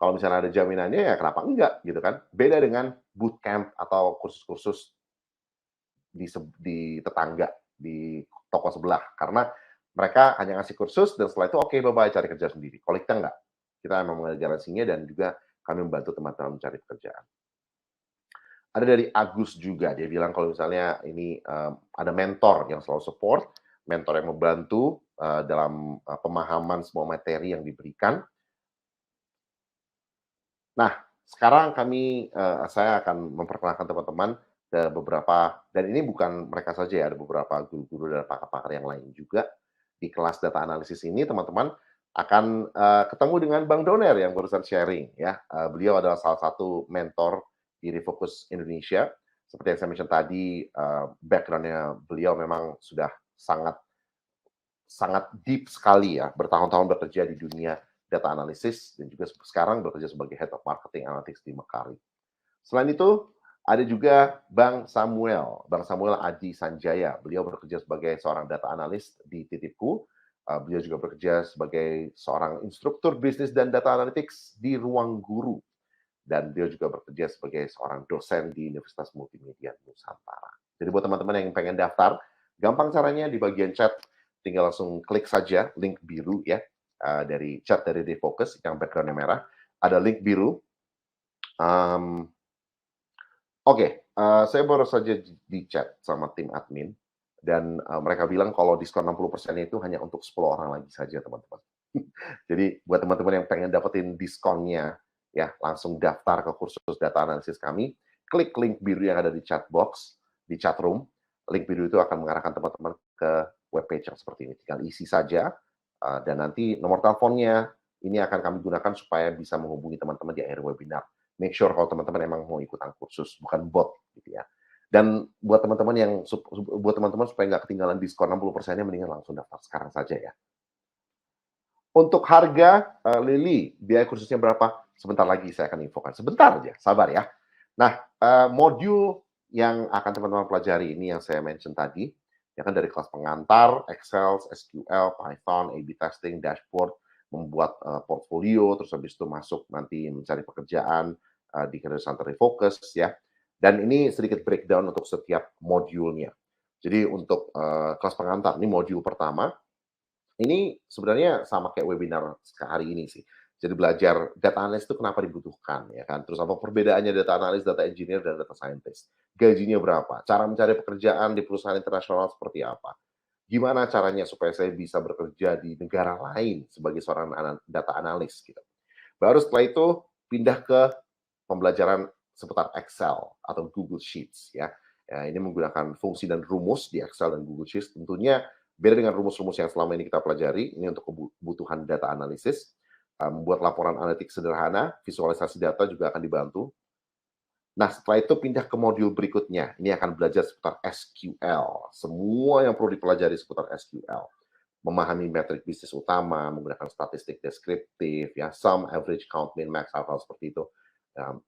kalau misalnya ada jaminannya ya kenapa enggak gitu kan. Beda dengan bootcamp atau kursus-kursus di tetangga, di toko sebelah. Karena mereka hanya ngasih kursus dan setelah itu oke, bye-bye, cari kerja sendiri. Kalau kita enggak. Kita memang mengajar garansinya dan juga kami membantu teman-teman mencari pekerjaan. Ada dari Agus juga, dia bilang kalau misalnya ini ada mentor yang selalu support, mentor yang membantu dalam pemahaman semua materi yang diberikan. Nah, sekarang saya akan memperkenalkan teman-teman ke beberapa, dan ini bukan mereka saja ya, ada beberapa guru-guru dan pakar-pakar yang lain juga. Di kelas data analisis ini teman-teman akan ketemu dengan Bang Doner yang barusan sharing ya. Beliau adalah salah satu mentor di Refocus Indonesia. Seperti yang saya mention tadi, background-nya beliau memang sudah sangat deep sekali ya, bertahun-tahun bekerja di dunia data analysis dan juga sekarang bekerja sebagai Head of Marketing Analytics di Mekari. Selain itu, ada juga Bang Samuel Adi Sanjaya. Beliau bekerja sebagai seorang data analis di Titipku. Beliau juga bekerja sebagai seorang instruktur bisnis dan data analytics di Ruang Guru. Dan beliau juga bekerja sebagai seorang dosen di Universitas Multimedia Nusantara. Jadi buat teman-teman yang pengen daftar, gampang caranya di bagian chat, tinggal langsung klik saja link biru ya, dari chat dari Refocus yang background-nya merah. Ada link biru. Saya baru saja di chat sama tim admin, dan mereka bilang kalau diskon 60% itu hanya untuk 10 orang lagi saja, teman-teman. Jadi buat teman-teman yang pengen dapetin diskonnya, ya langsung daftar ke kursus data analisis kami, klik link biru yang ada di chat box, di chat room. Link biru itu akan mengarahkan teman-teman ke webpage yang seperti ini. Tinggal isi saja, dan nanti nomor teleponnya ini akan kami gunakan supaya bisa menghubungi teman-teman di akhir webinar. Make sure kalau teman-teman emang mau ikutan kursus, bukan bot gitu ya. Dan buat teman-teman supaya nggak ketinggalan diskon 60%-nya, mendingan langsung daftar sekarang saja ya. Untuk harga, Lily, biaya kursusnya berapa? Sebentar lagi saya akan infokan. Sebentar aja, sabar ya. Nah, modul yang akan teman-teman pelajari ini yang saya mention tadi, ya kan dari kelas pengantar, Excel, SQL, Python, A/B testing, dashboard, membuat portfolio, terus habis itu masuk nanti mencari pekerjaan di Career Center Refocus ya. Dan ini sedikit breakdown untuk setiap modulnya. Jadi untuk kelas pengantar, ini modul pertama. Ini sebenarnya sama kayak webinar hari ini sih. Jadi belajar data analis itu kenapa dibutuhkan, ya kan? Terus apa perbedaannya data analis, data engineer, dan data scientist? Gajinya berapa? Cara mencari pekerjaan di perusahaan internasional seperti apa? Gimana caranya supaya saya bisa bekerja di negara lain sebagai seorang data analis gitu. Baru setelah itu pindah ke pembelajaran seputar Excel atau Google Sheets ya. Ini menggunakan fungsi dan rumus di Excel dan Google Sheets. Tentunya beda dengan rumus-rumus yang selama ini kita pelajari. Ini untuk kebutuhan data analisis. Membuat laporan analitik sederhana, visualisasi data juga akan dibantu. Nah, setelah itu pindah ke modul berikutnya. Ini akan belajar seputar SQL. Semua yang perlu dipelajari seputar SQL. Memahami metrik bisnis utama, menggunakan statistik deskriptif, ya, sum, average, count, min, max, hal-hal seperti itu.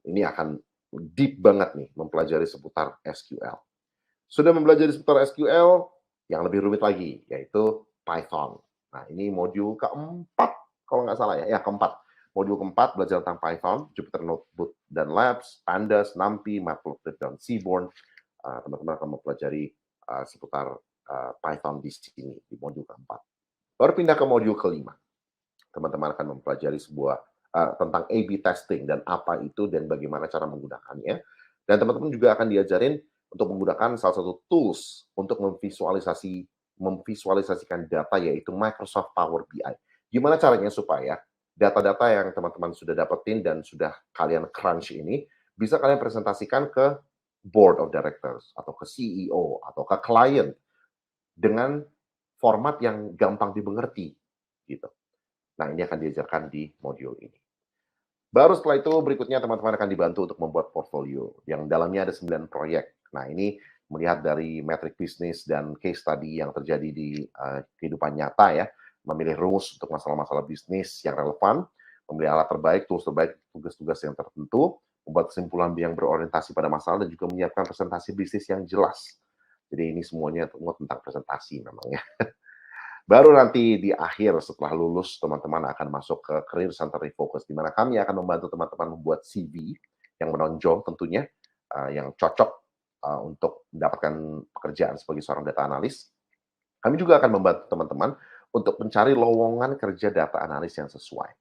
Ini akan deep banget nih mempelajari seputar SQL. Sudah mempelajari seputar SQL, yang lebih rumit lagi, yaitu Python. Nah, ini modul keempat, kalau nggak salah ya, keempat. Modul keempat belajar tentang Python, Jupyter Notebook dan Labs, Pandas, NumPy, Matplotlib, dan Seaborn. Teman-teman akan mempelajari seputar Python di sini, di modul keempat. Baru pindah ke modul kelima. Teman-teman akan mempelajari tentang A/B testing dan apa itu dan bagaimana cara menggunakannya. Dan teman-teman juga akan diajarin untuk menggunakan salah satu tools untuk memvisualisasikan data, yaitu Microsoft Power BI. Gimana caranya supaya data-data yang teman-teman sudah dapetin dan sudah kalian crunch ini bisa kalian presentasikan ke board of directors atau ke CEO atau ke klien dengan format yang gampang dimengerti gitu. Nah, ini akan diajarkan di modul ini. Baru setelah itu berikutnya teman-teman akan dibantu untuk membuat portfolio yang dalamnya ada 9 proyek. Nah, ini melihat dari metrik bisnis dan case study yang terjadi di kehidupan nyata ya, memilih rumus untuk masalah-masalah bisnis yang relevan, memilih alat terbaik, tools terbaik, tugas-tugas yang tertentu, membuat kesimpulan yang berorientasi pada masalah dan juga menyiapkan presentasi bisnis yang jelas. Jadi ini semuanya tentang presentasi memang ya. Baru nanti di akhir setelah lulus teman-teman akan masuk ke Career Center Refocus, di mana kami akan membantu teman-teman membuat CV yang menonjol tentunya, yang cocok untuk mendapatkan pekerjaan sebagai seorang data analis. Kami juga akan membantu teman-teman untuk mencari lowongan kerja data analis yang sesuai.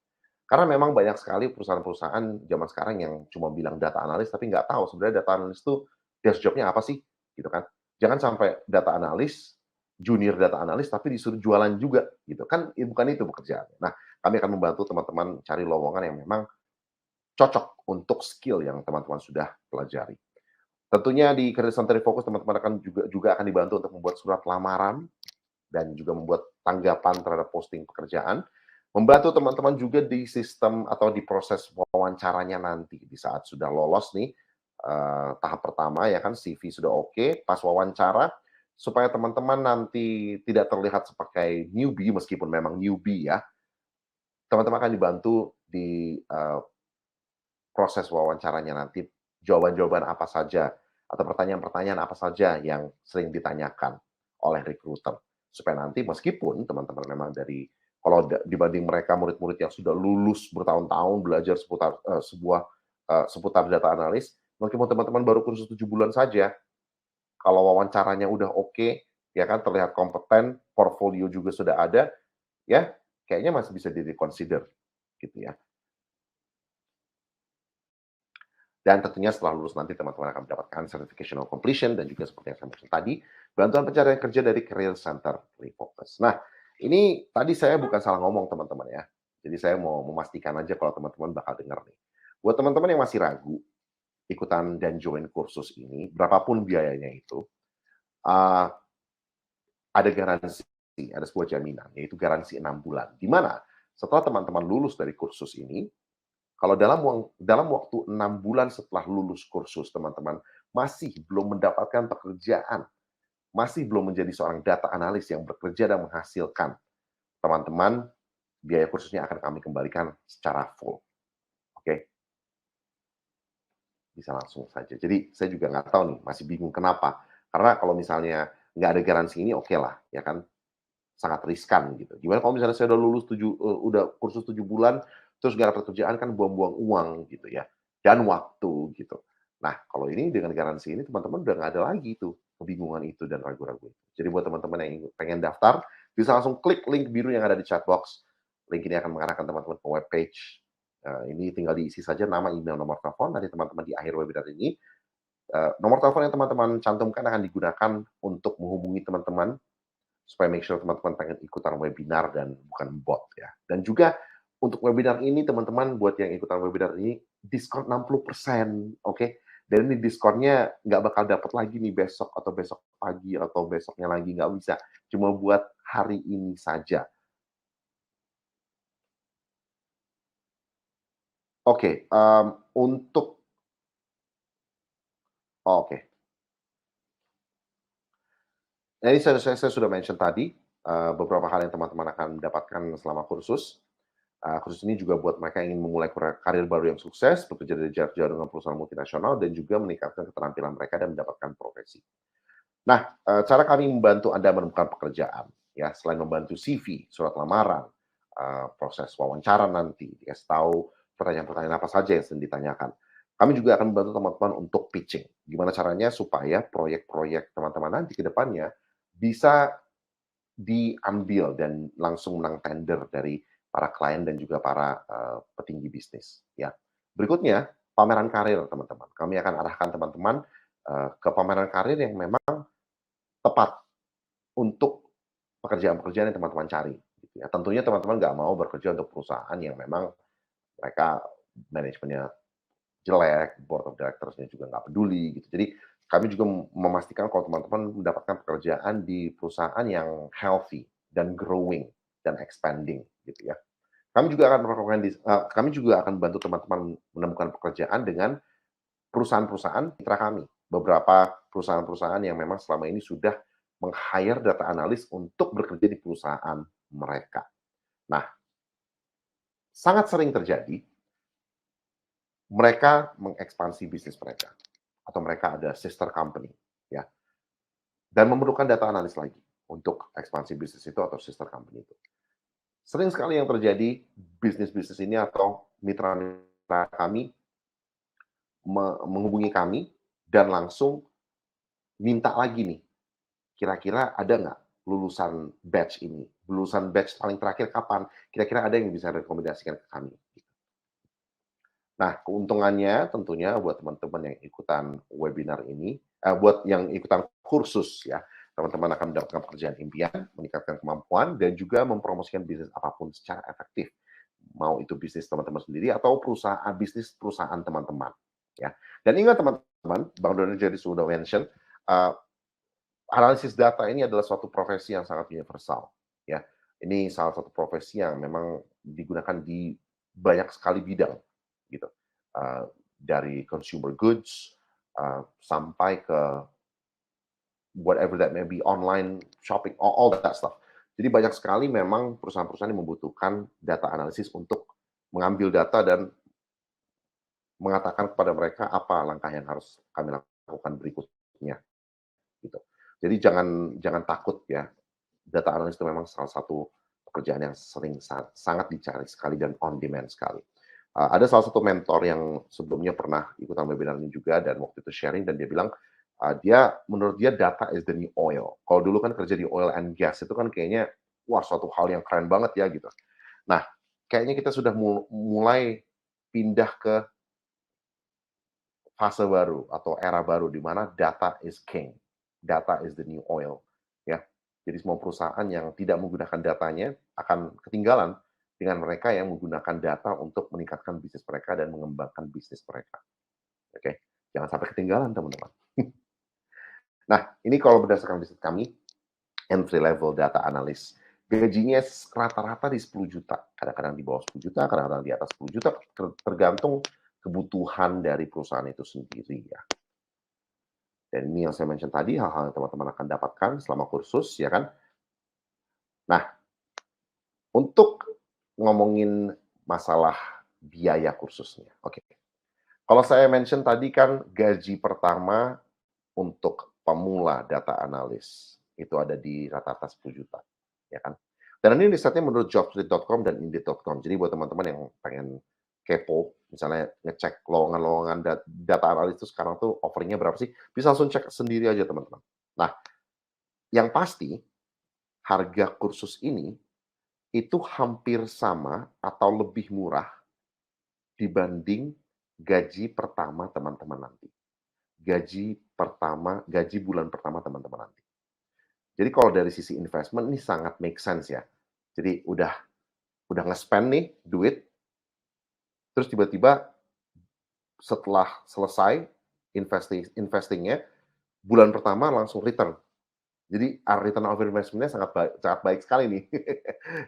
Karena memang banyak sekali perusahaan-perusahaan zaman sekarang yang cuma bilang data analis tapi nggak tahu sebenarnya data analis itu desk job-nya apa sih, gitu kan. Jangan sampai data analis, junior data analis tapi disuruh jualan juga gitu kan, bukan itu pekerjaannya. Nah, kami akan membantu teman-teman cari lowongan yang memang cocok untuk skill yang teman-teman sudah pelajari. Tentunya di Career Center Refocus teman-teman akan juga akan dibantu untuk membuat surat lamaran dan juga membuat tanggapan terhadap posting pekerjaan, membantu teman-teman juga di sistem atau di proses wawancaranya nanti di saat sudah lolos nih tahap pertama ya kan CV sudah oke, pas wawancara supaya teman-teman nanti tidak terlihat sebagai newbie meskipun memang newbie ya, teman-teman akan dibantu di proses wawancaranya nanti jawaban-jawaban apa saja atau pertanyaan-pertanyaan apa saja yang sering ditanyakan oleh recruiter. Supaya nanti meskipun teman-teman memang dari kalau dibanding mereka murid-murid yang sudah lulus bertahun-tahun belajar seputar data analis, meskipun teman-teman baru kursus 7 bulan saja, kalau wawancaranya udah oke, ya kan terlihat kompeten, portfolio juga sudah ada, ya kayaknya masih bisa di-reconsider gitu ya. Dan tentunya setelah lulus nanti teman-teman akan mendapatkan certification of completion dan juga seperti yang saya maksud tadi, bantuan pencarian kerja dari Career Center Refocus. Nah, ini tadi saya bukan salah ngomong teman-teman ya. Jadi saya mau memastikan aja kalau teman-teman bakal dengar nih. Buat teman-teman yang masih ragu ikutan dan join kursus ini, berapapun biayanya itu, uh, ada garansi, ada sebuah jaminan, yaitu garansi 6 bulan. Di mana setelah teman-teman lulus dari kursus ini, kalau dalam waktu 6 bulan setelah lulus kursus, teman-teman masih belum mendapatkan pekerjaan, masih belum menjadi seorang data analis yang bekerja dan menghasilkan, teman-teman, biaya kursusnya akan kami kembalikan secara full. Oke? Bisa langsung saja. Jadi saya juga nggak tahu nih, masih bingung kenapa. Karena kalau misalnya nggak ada garansi ini, oke lah, ya kan? Sangat riskan gitu. Gimana kalau misalnya saya udah lulus udah kursus 7 bulan, terus nggak dapat kerjaan kan buang-buang uang gitu ya, dan waktu gitu. Nah, kalau ini dengan garansi ini teman-teman udah nggak ada lagi tuh kebingungan itu dan ragu-ragu itu. Jadi buat teman-teman yang pengen daftar, bisa langsung klik link biru yang ada di chat box. Link ini akan mengarahkan teman-teman ke web page. Ini tinggal diisi saja nama, email, nomor telepon. Nanti teman-teman di akhir webinar ini, nomor telepon yang teman-teman cantumkan akan digunakan untuk menghubungi teman-teman supaya make sure teman-teman pengen ikutan webinar dan bukan bot ya. Dan juga untuk webinar ini teman-teman buat yang ikutan webinar ini diskon 60%, oke? Dan ini diskonnya nggak bakal dapat lagi nih besok atau besok pagi atau besoknya lagi, nggak bisa. Cuma buat hari ini saja. Oke, untuk oke. Nah, ini saya sudah mention tadi, beberapa hal yang teman-teman akan mendapatkan selama kursus. Kursus ini juga buat mereka yang ingin memulai karir baru yang sukses, bekerja dari jarak jauh dengan perusahaan multinasional, dan juga meningkatkan keterampilan mereka dan mendapatkan profesi. Nah, cara kami membantu Anda menemukan pekerjaan, ya, selain membantu CV, surat lamaran, proses wawancara nanti, dikasih tahu pertanyaan-pertanyaan apa saja yang sering ditanyakan. Kami juga akan membantu teman-teman untuk pitching. Gimana caranya supaya proyek-proyek teman-teman nanti ke depannya bisa diambil dan langsung menang tender dari para klien dan juga para petinggi bisnis. Ya. Berikutnya, pameran karir, teman-teman. Kami akan arahkan teman-teman ke pameran karir yang memang tepat untuk pekerjaan-pekerjaan yang teman-teman cari. Gitu ya. Tentunya teman-teman nggak mau bekerja untuk perusahaan yang memang mereka manajemennya jelek, board of directors-nya juga nggak peduli. Gitu. Jadi kami juga memastikan kalau teman-teman mendapatkan pekerjaan di perusahaan yang healthy dan growing dan expanding gitu ya. Kami juga akan bantu teman-teman menemukan pekerjaan dengan perusahaan-perusahaan mitra kami. Beberapa perusahaan-perusahaan yang memang selama ini sudah meng-hire data analis untuk bekerja di perusahaan mereka. Nah, sangat sering terjadi mereka mengekspansi bisnis mereka atau mereka ada sister company, ya, dan memerlukan data analis lagi untuk ekspansi bisnis itu atau sister company itu. Sering sekali yang terjadi bisnis-bisnis ini atau mitra-mitra kami menghubungi kami dan langsung minta lagi nih, kira-kira ada nggak lulusan batch ini? Lulusan batch paling terakhir kapan? Kira-kira ada yang bisa rekomendasikan ke kami? Nah, keuntungannya tentunya buat teman-teman yang ikutan webinar ini, buat yang ikutan kursus ya, teman-teman akan mendapatkan pekerjaan impian, meningkatkan kemampuan, dan juga mempromosikan bisnis apapun secara efektif. Mau itu bisnis teman-teman sendiri atau bisnis perusahaan teman-teman. Ya. Dan ingat teman-teman, Bang Doni jadi sudah mention, analisis data ini adalah suatu profesi yang sangat universal. Ya. Ini salah satu profesi yang memang digunakan di banyak sekali bidang. Gitu. Dari consumer goods sampai ke whatever that may be, online shopping, all that stuff. Jadi banyak sekali memang perusahaan-perusahaan yang membutuhkan data analisis untuk mengambil data dan mengatakan kepada mereka apa langkah yang harus kami lakukan berikutnya. Gitu. Jadi jangan takut ya. Data analis itu memang salah satu pekerjaan yang sangat dicari sekali dan on demand sekali. Ada salah satu mentor yang sebelumnya pernah ikutan webinar ini juga dan waktu itu sharing dan dia bilang menurut dia data is the new oil. Kalau dulu kan kerja di oil and gas itu kan kayaknya wah suatu hal yang keren banget ya gitu. Nah, kayaknya kita sudah mulai pindah ke fase baru atau era baru di mana data is king. Data is the new oil ya. Jadi semua perusahaan yang tidak menggunakan datanya akan ketinggalan dengan mereka yang menggunakan data untuk meningkatkan bisnis mereka dan mengembangkan bisnis mereka. Oke, jangan sampai ketinggalan teman-teman. Nah, ini kalau berdasarkan riset kami, entry level data analyst, gajinya rata-rata di 10 juta, kadang-kadang di bawah 10 juta, kadang-kadang di atas 10 juta, tergantung kebutuhan dari perusahaan itu sendiri ya. Dan ini yang saya mention tadi, hal-hal yang teman-teman akan dapatkan selama kursus, ya kan? Nah, untuk ngomongin masalah biaya kursusnya. Oke. Kalau saya mention tadi kan gaji pertama untuk pemula data analis itu ada di rata-rata 10 juta, ya kan. Dan ini risetnya menurut jobstreet.com dan indeed.com. Jadi buat teman-teman yang pengen kepo, misalnya ngecek lowongan-lowongan data analis itu sekarang tuh offeringnya berapa sih, bisa langsung cek sendiri aja teman-teman. Nah, yang pasti harga kursus ini itu hampir sama atau lebih murah dibanding gaji pertama teman-teman nanti. Gaji bulan pertama teman-teman nanti. Jadi kalau dari sisi investment ini sangat make sense ya. Jadi udah nge-spend nih duit, terus tiba-tiba setelah selesai investingnya, bulan pertama langsung return. Jadi return of investment-nya sangat baik sekali nih.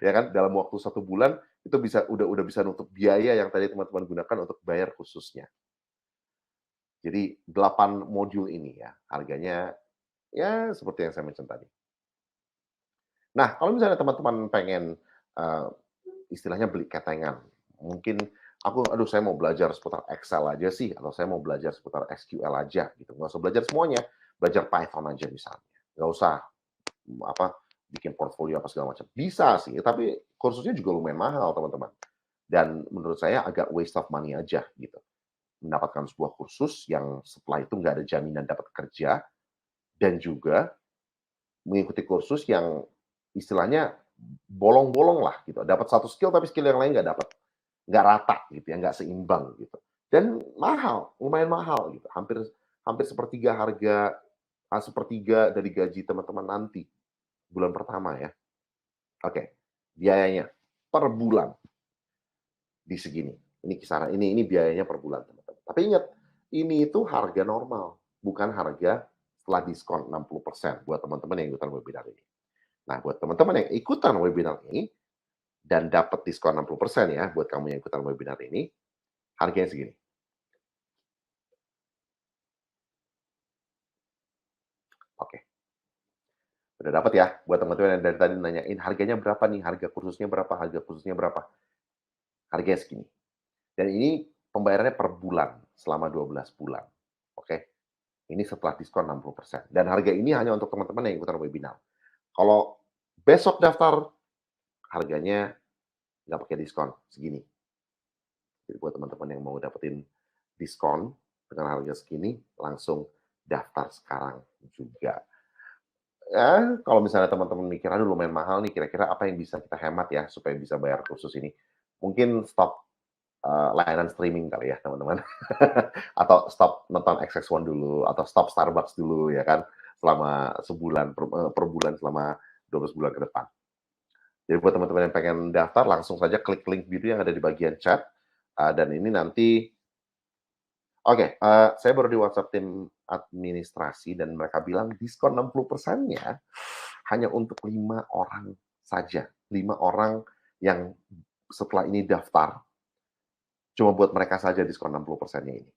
Ya kan, dalam waktu 1 bulan itu udah bisa nutup biaya yang tadi teman-teman gunakan untuk bayar khususnya. Jadi 8 modul ini ya, harganya ya seperti yang saya mention tadi. Nah, kalau misalnya teman-teman pengen istilahnya beli ketengan, mungkin aduh saya mau belajar seputar Excel aja sih, atau saya mau belajar seputar SQL aja gitu. Nggak usah belajar semuanya, belajar Python aja misalnya. Nggak usah bikin portfolio apa segala macam. Bisa sih, tapi kursusnya juga lumayan mahal teman-teman. Dan menurut saya agak waste of money aja gitu. Mendapatkan sebuah kursus yang setelah itu nggak ada jaminan dapat kerja, dan juga mengikuti kursus yang istilahnya bolong-bolong lah gitu. Dapat satu skill tapi skill yang lain nggak dapat. Nggak rata gitu ya, nggak seimbang gitu. Dan mahal, lumayan mahal gitu. Hampir sepertiga dari gaji teman-teman nanti bulan pertama ya. Oke, biayanya per bulan di segini. Ini kisaran ini biayanya per bulan teman-teman. Tapi ingat, ini itu harga normal, bukan harga setelah diskon 60% buat teman-teman yang ikutan webinar ini. Nah, buat teman-teman yang ikutan webinar ini, dan dapat diskon 60% ya buat kamu yang ikutan webinar ini, harganya segini. Oke. Udah dapat ya? Buat teman-teman yang dari tadi nanyain harganya berapa nih? Harga kursusnya berapa? Harga kursusnya berapa? Harganya segini. Dan ini pembayarannya per bulan selama 12 bulan. Oke. Ini setelah diskon 60%. Dan harga ini hanya untuk teman-teman yang ikutan webinar. Kalau besok daftar, harganya nggak pakai diskon, segini. Jadi buat teman-teman yang mau dapetin diskon dengan harga segini, langsung daftar sekarang juga. Ya, kalau misalnya teman-teman mikir, aduh lumayan mahal nih, kira-kira apa yang bisa kita hemat ya supaya bisa bayar kursus ini? Mungkin stop layanan streaming kali ya teman-teman. Atau stop nonton XX1 dulu, atau stop Starbucks dulu ya kan, selama sebulan, per bulan selama 12 bulan ke depan. Jadi buat teman-teman yang pengen daftar, langsung saja klik link biru yang ada di bagian chat, dan ini nanti Oke, saya baru di WhatsApp tim administrasi dan mereka bilang diskon 60%-nya hanya untuk 5 orang saja. 5 orang yang setelah ini daftar, cuma buat mereka saja diskon 60%-nya ini.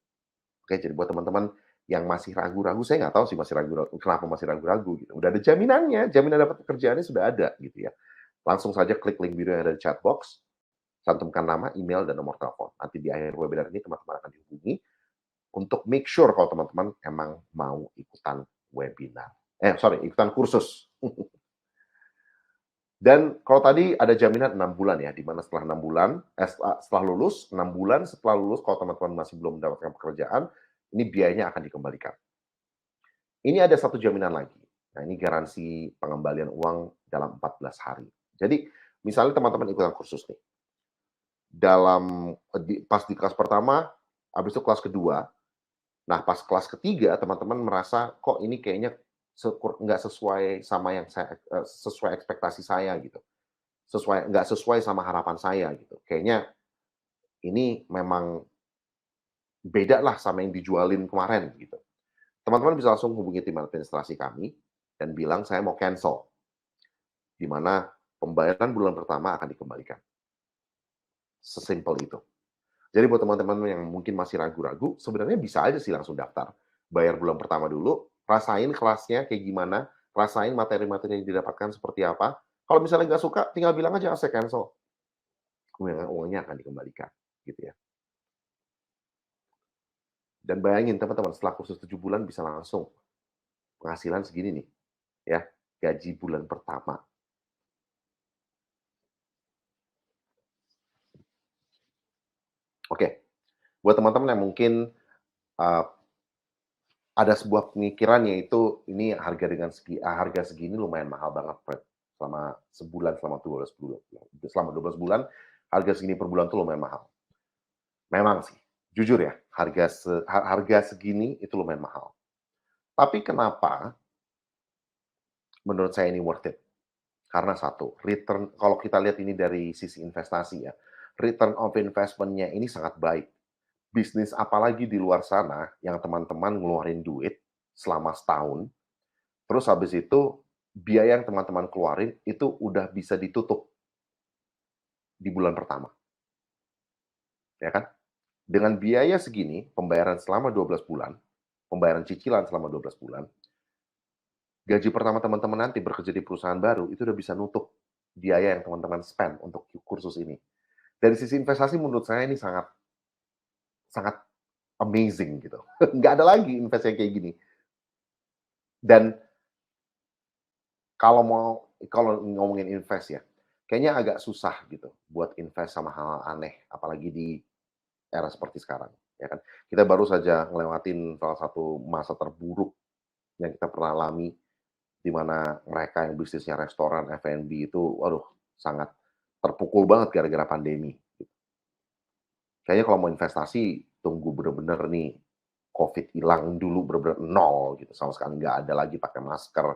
Oke, jadi buat teman-teman yang masih ragu-ragu, saya nggak tahu sih masih ragu-ragu, kenapa masih ragu-ragu gitu. Udah ada jaminannya, jaminan dapat pekerjaannya sudah ada gitu ya. Langsung saja klik link biru yang ada di chat box, cantumkan nama, email, dan nomor telepon. Nanti di akhir webinar ini teman-teman akan dihubungi untuk make sure kalau teman-teman emang mau ikutan webinar. Ikutan kursus. Dan kalau tadi ada jaminan 6 bulan ya, di mana setelah 6 bulan, setelah lulus, 6 bulan setelah lulus, kalau teman-teman masih belum mendapatkan pekerjaan, ini biayanya akan dikembalikan. Ini ada satu jaminan lagi. Nah, ini garansi pengembalian uang dalam 14 hari. Jadi, misalnya teman-teman ikutan kursus nih. Pas di kelas pertama, habis itu kelas kedua, nah, pas kelas ketiga, teman-teman merasa, kok ini kayaknya nggak sesuai sama yang sesuai ekspektasi saya gitu. Nggak sesuai sama harapan saya gitu. Kayaknya ini memang beda lah sama yang dijualin kemarin gitu. Teman-teman bisa langsung hubungi tim administrasi kami dan bilang saya mau cancel. Di mana pembayaran bulan pertama akan dikembalikan. Sesimpel itu. Jadi buat teman-teman yang mungkin masih ragu-ragu, sebenarnya bisa aja sih langsung daftar. Bayar bulan pertama dulu, rasain kelasnya kayak gimana, rasain materi-materi yang didapatkan seperti apa. Kalau misalnya nggak suka, tinggal bilang aja, saya cancel. Uangnya akan dikembalikan. Gitu ya. Dan bayangin teman-teman, setelah kursus 7 bulan bisa langsung penghasilan segini nih. Ya, gaji bulan pertama. Oke, buat teman-teman yang mungkin ada sebuah pemikiran yaitu ini harga segini lumayan mahal banget, Fred. Selama sebulan, selama 12 bulan. Selama 12 bulan, harga segini per bulan tuh lumayan mahal. Memang sih, jujur ya, harga segini itu lumayan mahal. Tapi kenapa menurut saya ini worth it? Karena satu, return, kalau kita lihat ini dari sisi investasi ya, return of investment-nya ini sangat baik. Bisnis apalagi di luar sana yang teman-teman ngeluarin duit selama setahun, terus habis itu biaya yang teman-teman keluarin itu udah bisa ditutup di bulan pertama. Ya kan? Dengan biaya segini, pembayaran selama 12 bulan, pembayaran cicilan selama 12 bulan, gaji pertama teman-teman nanti bekerja di perusahaan baru itu udah bisa nutup biaya yang teman-teman spend untuk kursus ini. Dari sisi investasi menurut saya ini sangat amazing gitu. Nggak ada lagi investasi yang kayak gini. Dan kalau ngomongin invest ya, kayaknya agak susah gitu buat invest sama hal aneh, apalagi di era seperti sekarang, ya kan. Kita baru saja ngelewatin salah satu masa terburuk yang kita pernah alami, di mana mereka yang bisnisnya restoran, F&B itu, waduh, sangat terpukul banget gara-gara pandemi. Kayaknya kalau mau investasi, tunggu bener-bener nih COVID hilang dulu bener-bener nol gitu, sama sekali nggak ada lagi pakai masker,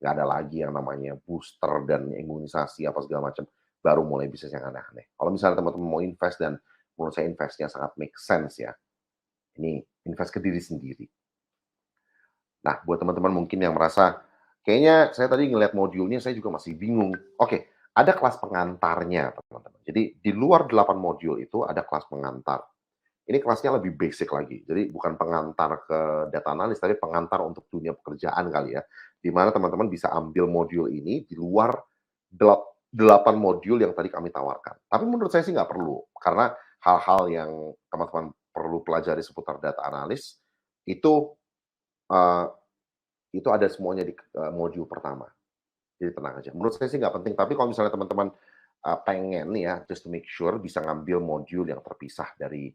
nggak ada lagi yang namanya booster dan imunisasi apa segala macam, baru mulai bisnis yang aneh-aneh. Kalau misalnya teman-teman mau invest dan menurut saya investnya sangat make sense ya, ini invest ke diri sendiri. Nah, buat teman-teman mungkin yang merasa, kayaknya saya tadi ngelihat modulnya saya juga masih bingung. Oke, Ada kelas pengantarnya, teman-teman. Jadi di luar 8 modul itu ada kelas pengantar. Ini kelasnya lebih basic lagi. Jadi bukan pengantar ke data analis, tapi pengantar untuk dunia pekerjaan kali ya. Di mana teman-teman bisa ambil modul ini di luar 8 modul yang tadi kami tawarkan. Tapi menurut saya sih nggak perlu, karena hal-hal yang teman-teman perlu pelajari seputar data analis itu eh, itu ada semuanya di modul pertama. Jadi tenang aja. Menurut saya sih nggak penting, tapi kalau misalnya teman-teman pengen nih ya, just to make sure bisa ngambil modul yang terpisah dari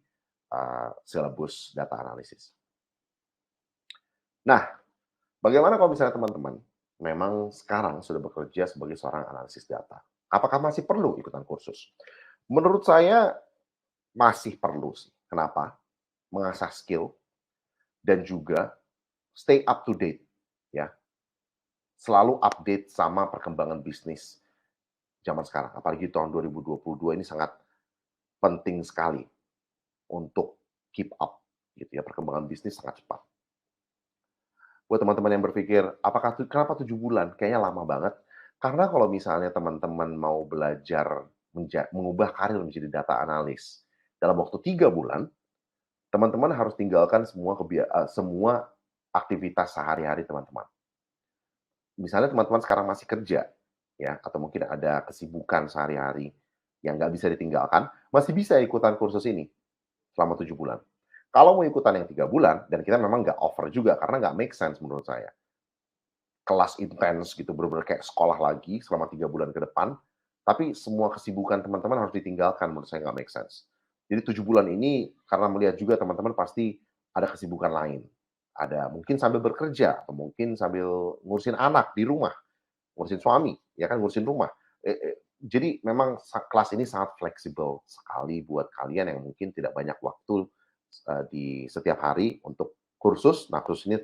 silabus data analisis. Nah, bagaimana kalau misalnya teman-teman memang sekarang sudah bekerja sebagai seorang analisis data? Apakah masih perlu ikutan kursus? Menurut saya masih perlu sih. Kenapa? Mengasah skill dan juga stay up to date ya. Selalu update sama perkembangan bisnis zaman sekarang. Apalagi tahun 2022 ini sangat penting sekali untuk keep up gitu ya, perkembangan bisnis sangat cepat. Buat teman-teman yang berpikir, kenapa 7 bulan? Kayaknya lama banget. Karena kalau misalnya teman-teman mau belajar mengubah karir menjadi data analis dalam waktu 3 bulan, teman-teman harus tinggalkan semua aktivitas sehari-hari teman-teman. Misalnya teman-teman sekarang masih kerja, ya, atau mungkin ada kesibukan sehari-hari yang nggak bisa ditinggalkan, masih bisa ikutan kursus ini selama 7 bulan. Kalau mau ikutan yang 3 bulan, dan kita memang nggak over juga, karena nggak make sense menurut saya. Kelas intens gitu, bener-bener kayak sekolah lagi selama 3 bulan ke depan, tapi semua kesibukan teman-teman harus ditinggalkan, menurut saya nggak make sense. Jadi 7 bulan ini, karena melihat juga teman-teman pasti ada kesibukan lain. Ada mungkin sambil bekerja, atau mungkin sambil ngurusin anak di rumah, ngurusin suami, ya kan, ngurusin rumah. Jadi memang kelas ini sangat fleksibel sekali buat kalian yang mungkin tidak banyak waktu di setiap hari untuk kursus. Nah, kursus ini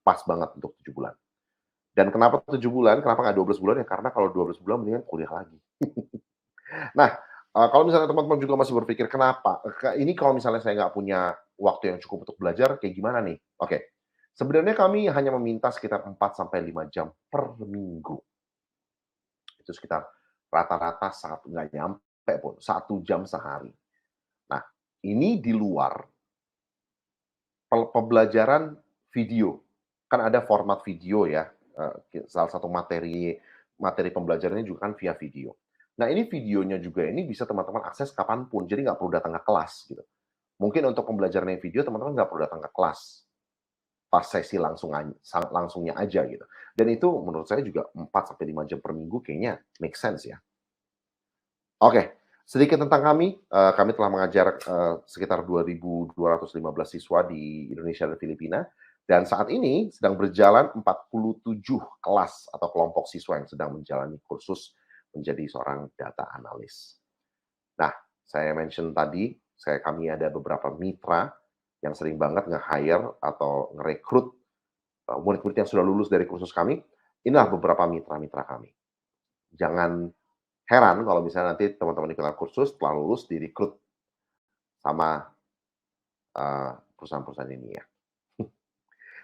pas banget untuk 7 bulan. Dan kenapa 7 bulan, kenapa nggak 12 bulan, ya karena kalau 12 bulan mendingan kuliah lagi. Nah, kalau misalnya teman-teman juga masih berpikir, kenapa? Ini kalau misalnya saya nggak punya waktu yang cukup untuk belajar, kayak gimana nih? Oke, sebenarnya kami hanya meminta sekitar 4-5 jam per minggu. Itu sekitar rata-rata nggak nyampe pun, 1 jam sehari. Nah, ini di luar pembelajaran video. Kan ada format video ya, salah satu materi pembelajarannya juga kan via video. Nah, ini videonya juga ini bisa teman-teman akses kapanpun, jadi nggak perlu datang ke kelas gitu. Mungkin untuk pembelajaran yang video teman-teman nggak perlu datang ke kelas, pas sesi langsungnya aja gitu. Dan itu menurut saya juga 4-5 jam per minggu kayaknya make sense ya. Oke, sedikit tentang kami. Kami telah mengajar sekitar 2.215 siswa di Indonesia dan Filipina. Dan saat ini sedang berjalan 47 kelas atau kelompok siswa yang sedang menjalani kursus menjadi seorang data analis. Nah, saya mention tadi, kami ada beberapa mitra yang sering banget nge-hire atau ngerekrut murid-murid yang sudah lulus dari kursus kami. Inilah beberapa mitra-mitra kami. Jangan heran kalau misalnya nanti teman-teman ikutan kursus, setelah lulus direkrut sama perusahaan-perusahaan ini ya.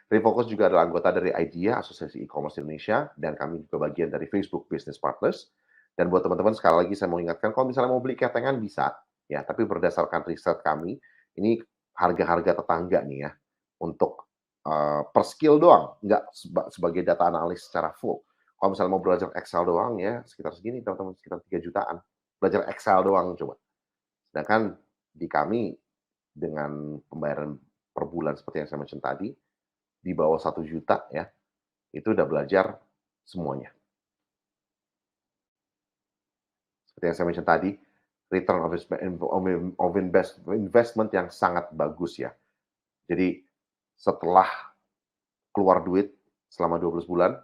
Refocus juga adalah anggota dari IDEA, Asosiasi E-commerce Indonesia, dan kami juga bagian dari Facebook Business Partners. Dan buat teman-teman, sekali lagi saya mau ingatkan, kalau misalnya mau beli ketengan bisa, ya, tapi berdasarkan riset kami, ini harga-harga tetangga nih ya, untuk per skill doang, nggak sebagai data analis secara full. Kalau misalnya mau belajar Excel doang ya, sekitar segini teman-teman, sekitar 3 jutaan. Belajar Excel doang coba. Sedangkan di kami, dengan pembayaran per bulan seperti yang saya mention tadi, di bawah 1 juta ya, itu udah belajar semuanya. Seperti yang saya mention tadi, return of investment yang sangat bagus ya. Jadi setelah keluar duit selama 12 bulan,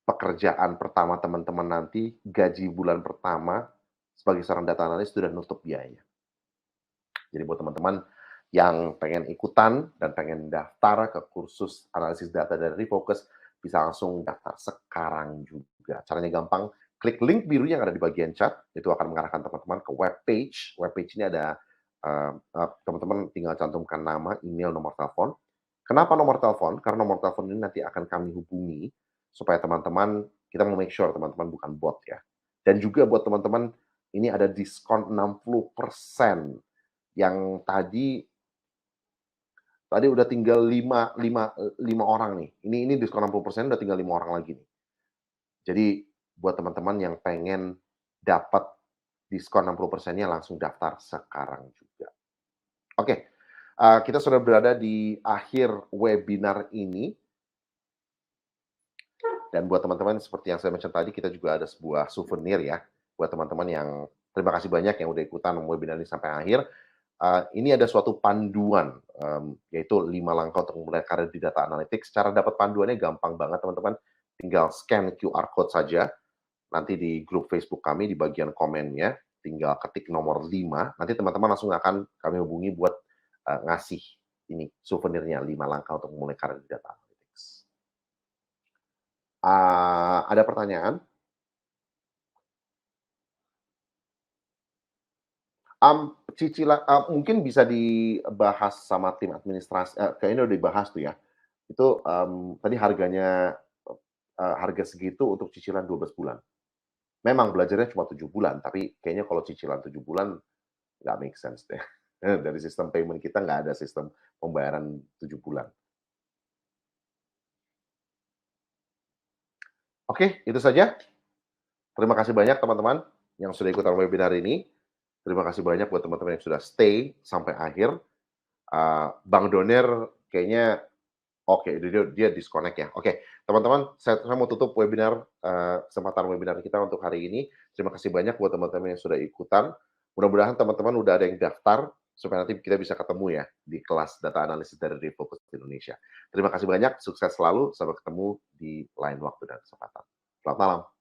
pekerjaan pertama teman-teman nanti, gaji bulan pertama sebagai seorang data analis sudah nutup biaya. Jadi buat teman-teman yang pengen ikutan dan pengen daftar ke kursus analisis data dari Refocus, bisa langsung daftar sekarang juga. Caranya gampang, klik link biru yang ada di bagian chat, itu akan mengarahkan teman-teman ke web page. Web page ini ada, teman-teman tinggal cantumkan nama, email, nomor telepon. Kenapa nomor telepon? Karena nomor telepon ini nanti akan kami hubungi, supaya teman-teman kita mau make sure teman-teman bukan bot ya. Dan juga buat teman-teman, ini ada diskon 60% yang tadi udah tinggal 5 orang nih. Ini diskon 60% udah tinggal 5 orang lagi nih. Jadi buat teman-teman yang pengen dapat diskon 60%-nya langsung daftar sekarang juga. Oke, kita sudah berada di akhir webinar ini. Dan buat teman-teman seperti yang saya mention tadi, kita juga ada sebuah souvenir ya, buat teman-teman yang terima kasih banyak yang udah ikutan webinar ini sampai akhir. Ini ada suatu panduan, yaitu 5 langkah untuk memulai karir di data analytics. Cara dapat panduannya gampang banget teman-teman, tinggal scan QR code saja, nanti di grup Facebook kami di bagian komennya, tinggal ketik nomor 5, nanti teman-teman langsung akan kami hubungi buat ngasih ini souvenirnya 5 langkah untuk memulai karir di data analytics. Ada pertanyaan? Cicilan mungkin bisa dibahas sama tim administrasi, kayaknya udah dibahas tuh ya. Itu, tadi harganya, harga segitu untuk cicilan 12 bulan. Memang belajarnya cuma 7 bulan, tapi kayaknya kalau cicilan 7 bulan nggak make sense deh. Dari sistem payment kita nggak ada sistem pembayaran 7 bulan. Oke, itu saja. Terima kasih banyak teman-teman yang sudah ikutan webinar ini. Terima kasih banyak buat teman-teman yang sudah stay sampai akhir. Bang Doner kayaknya oke, dia disconnect ya. Oke, teman-teman, saya mau tutup webinar, kesempatan webinar kita untuk hari ini. Terima kasih banyak buat teman-teman yang sudah ikutan. Mudah-mudahan teman-teman udah ada yang daftar, supaya nanti kita bisa ketemu ya di kelas data analisis dari Refocus Indonesia. Terima kasih banyak, sukses selalu, sampai ketemu di lain waktu dan kesempatan. Selamat malam.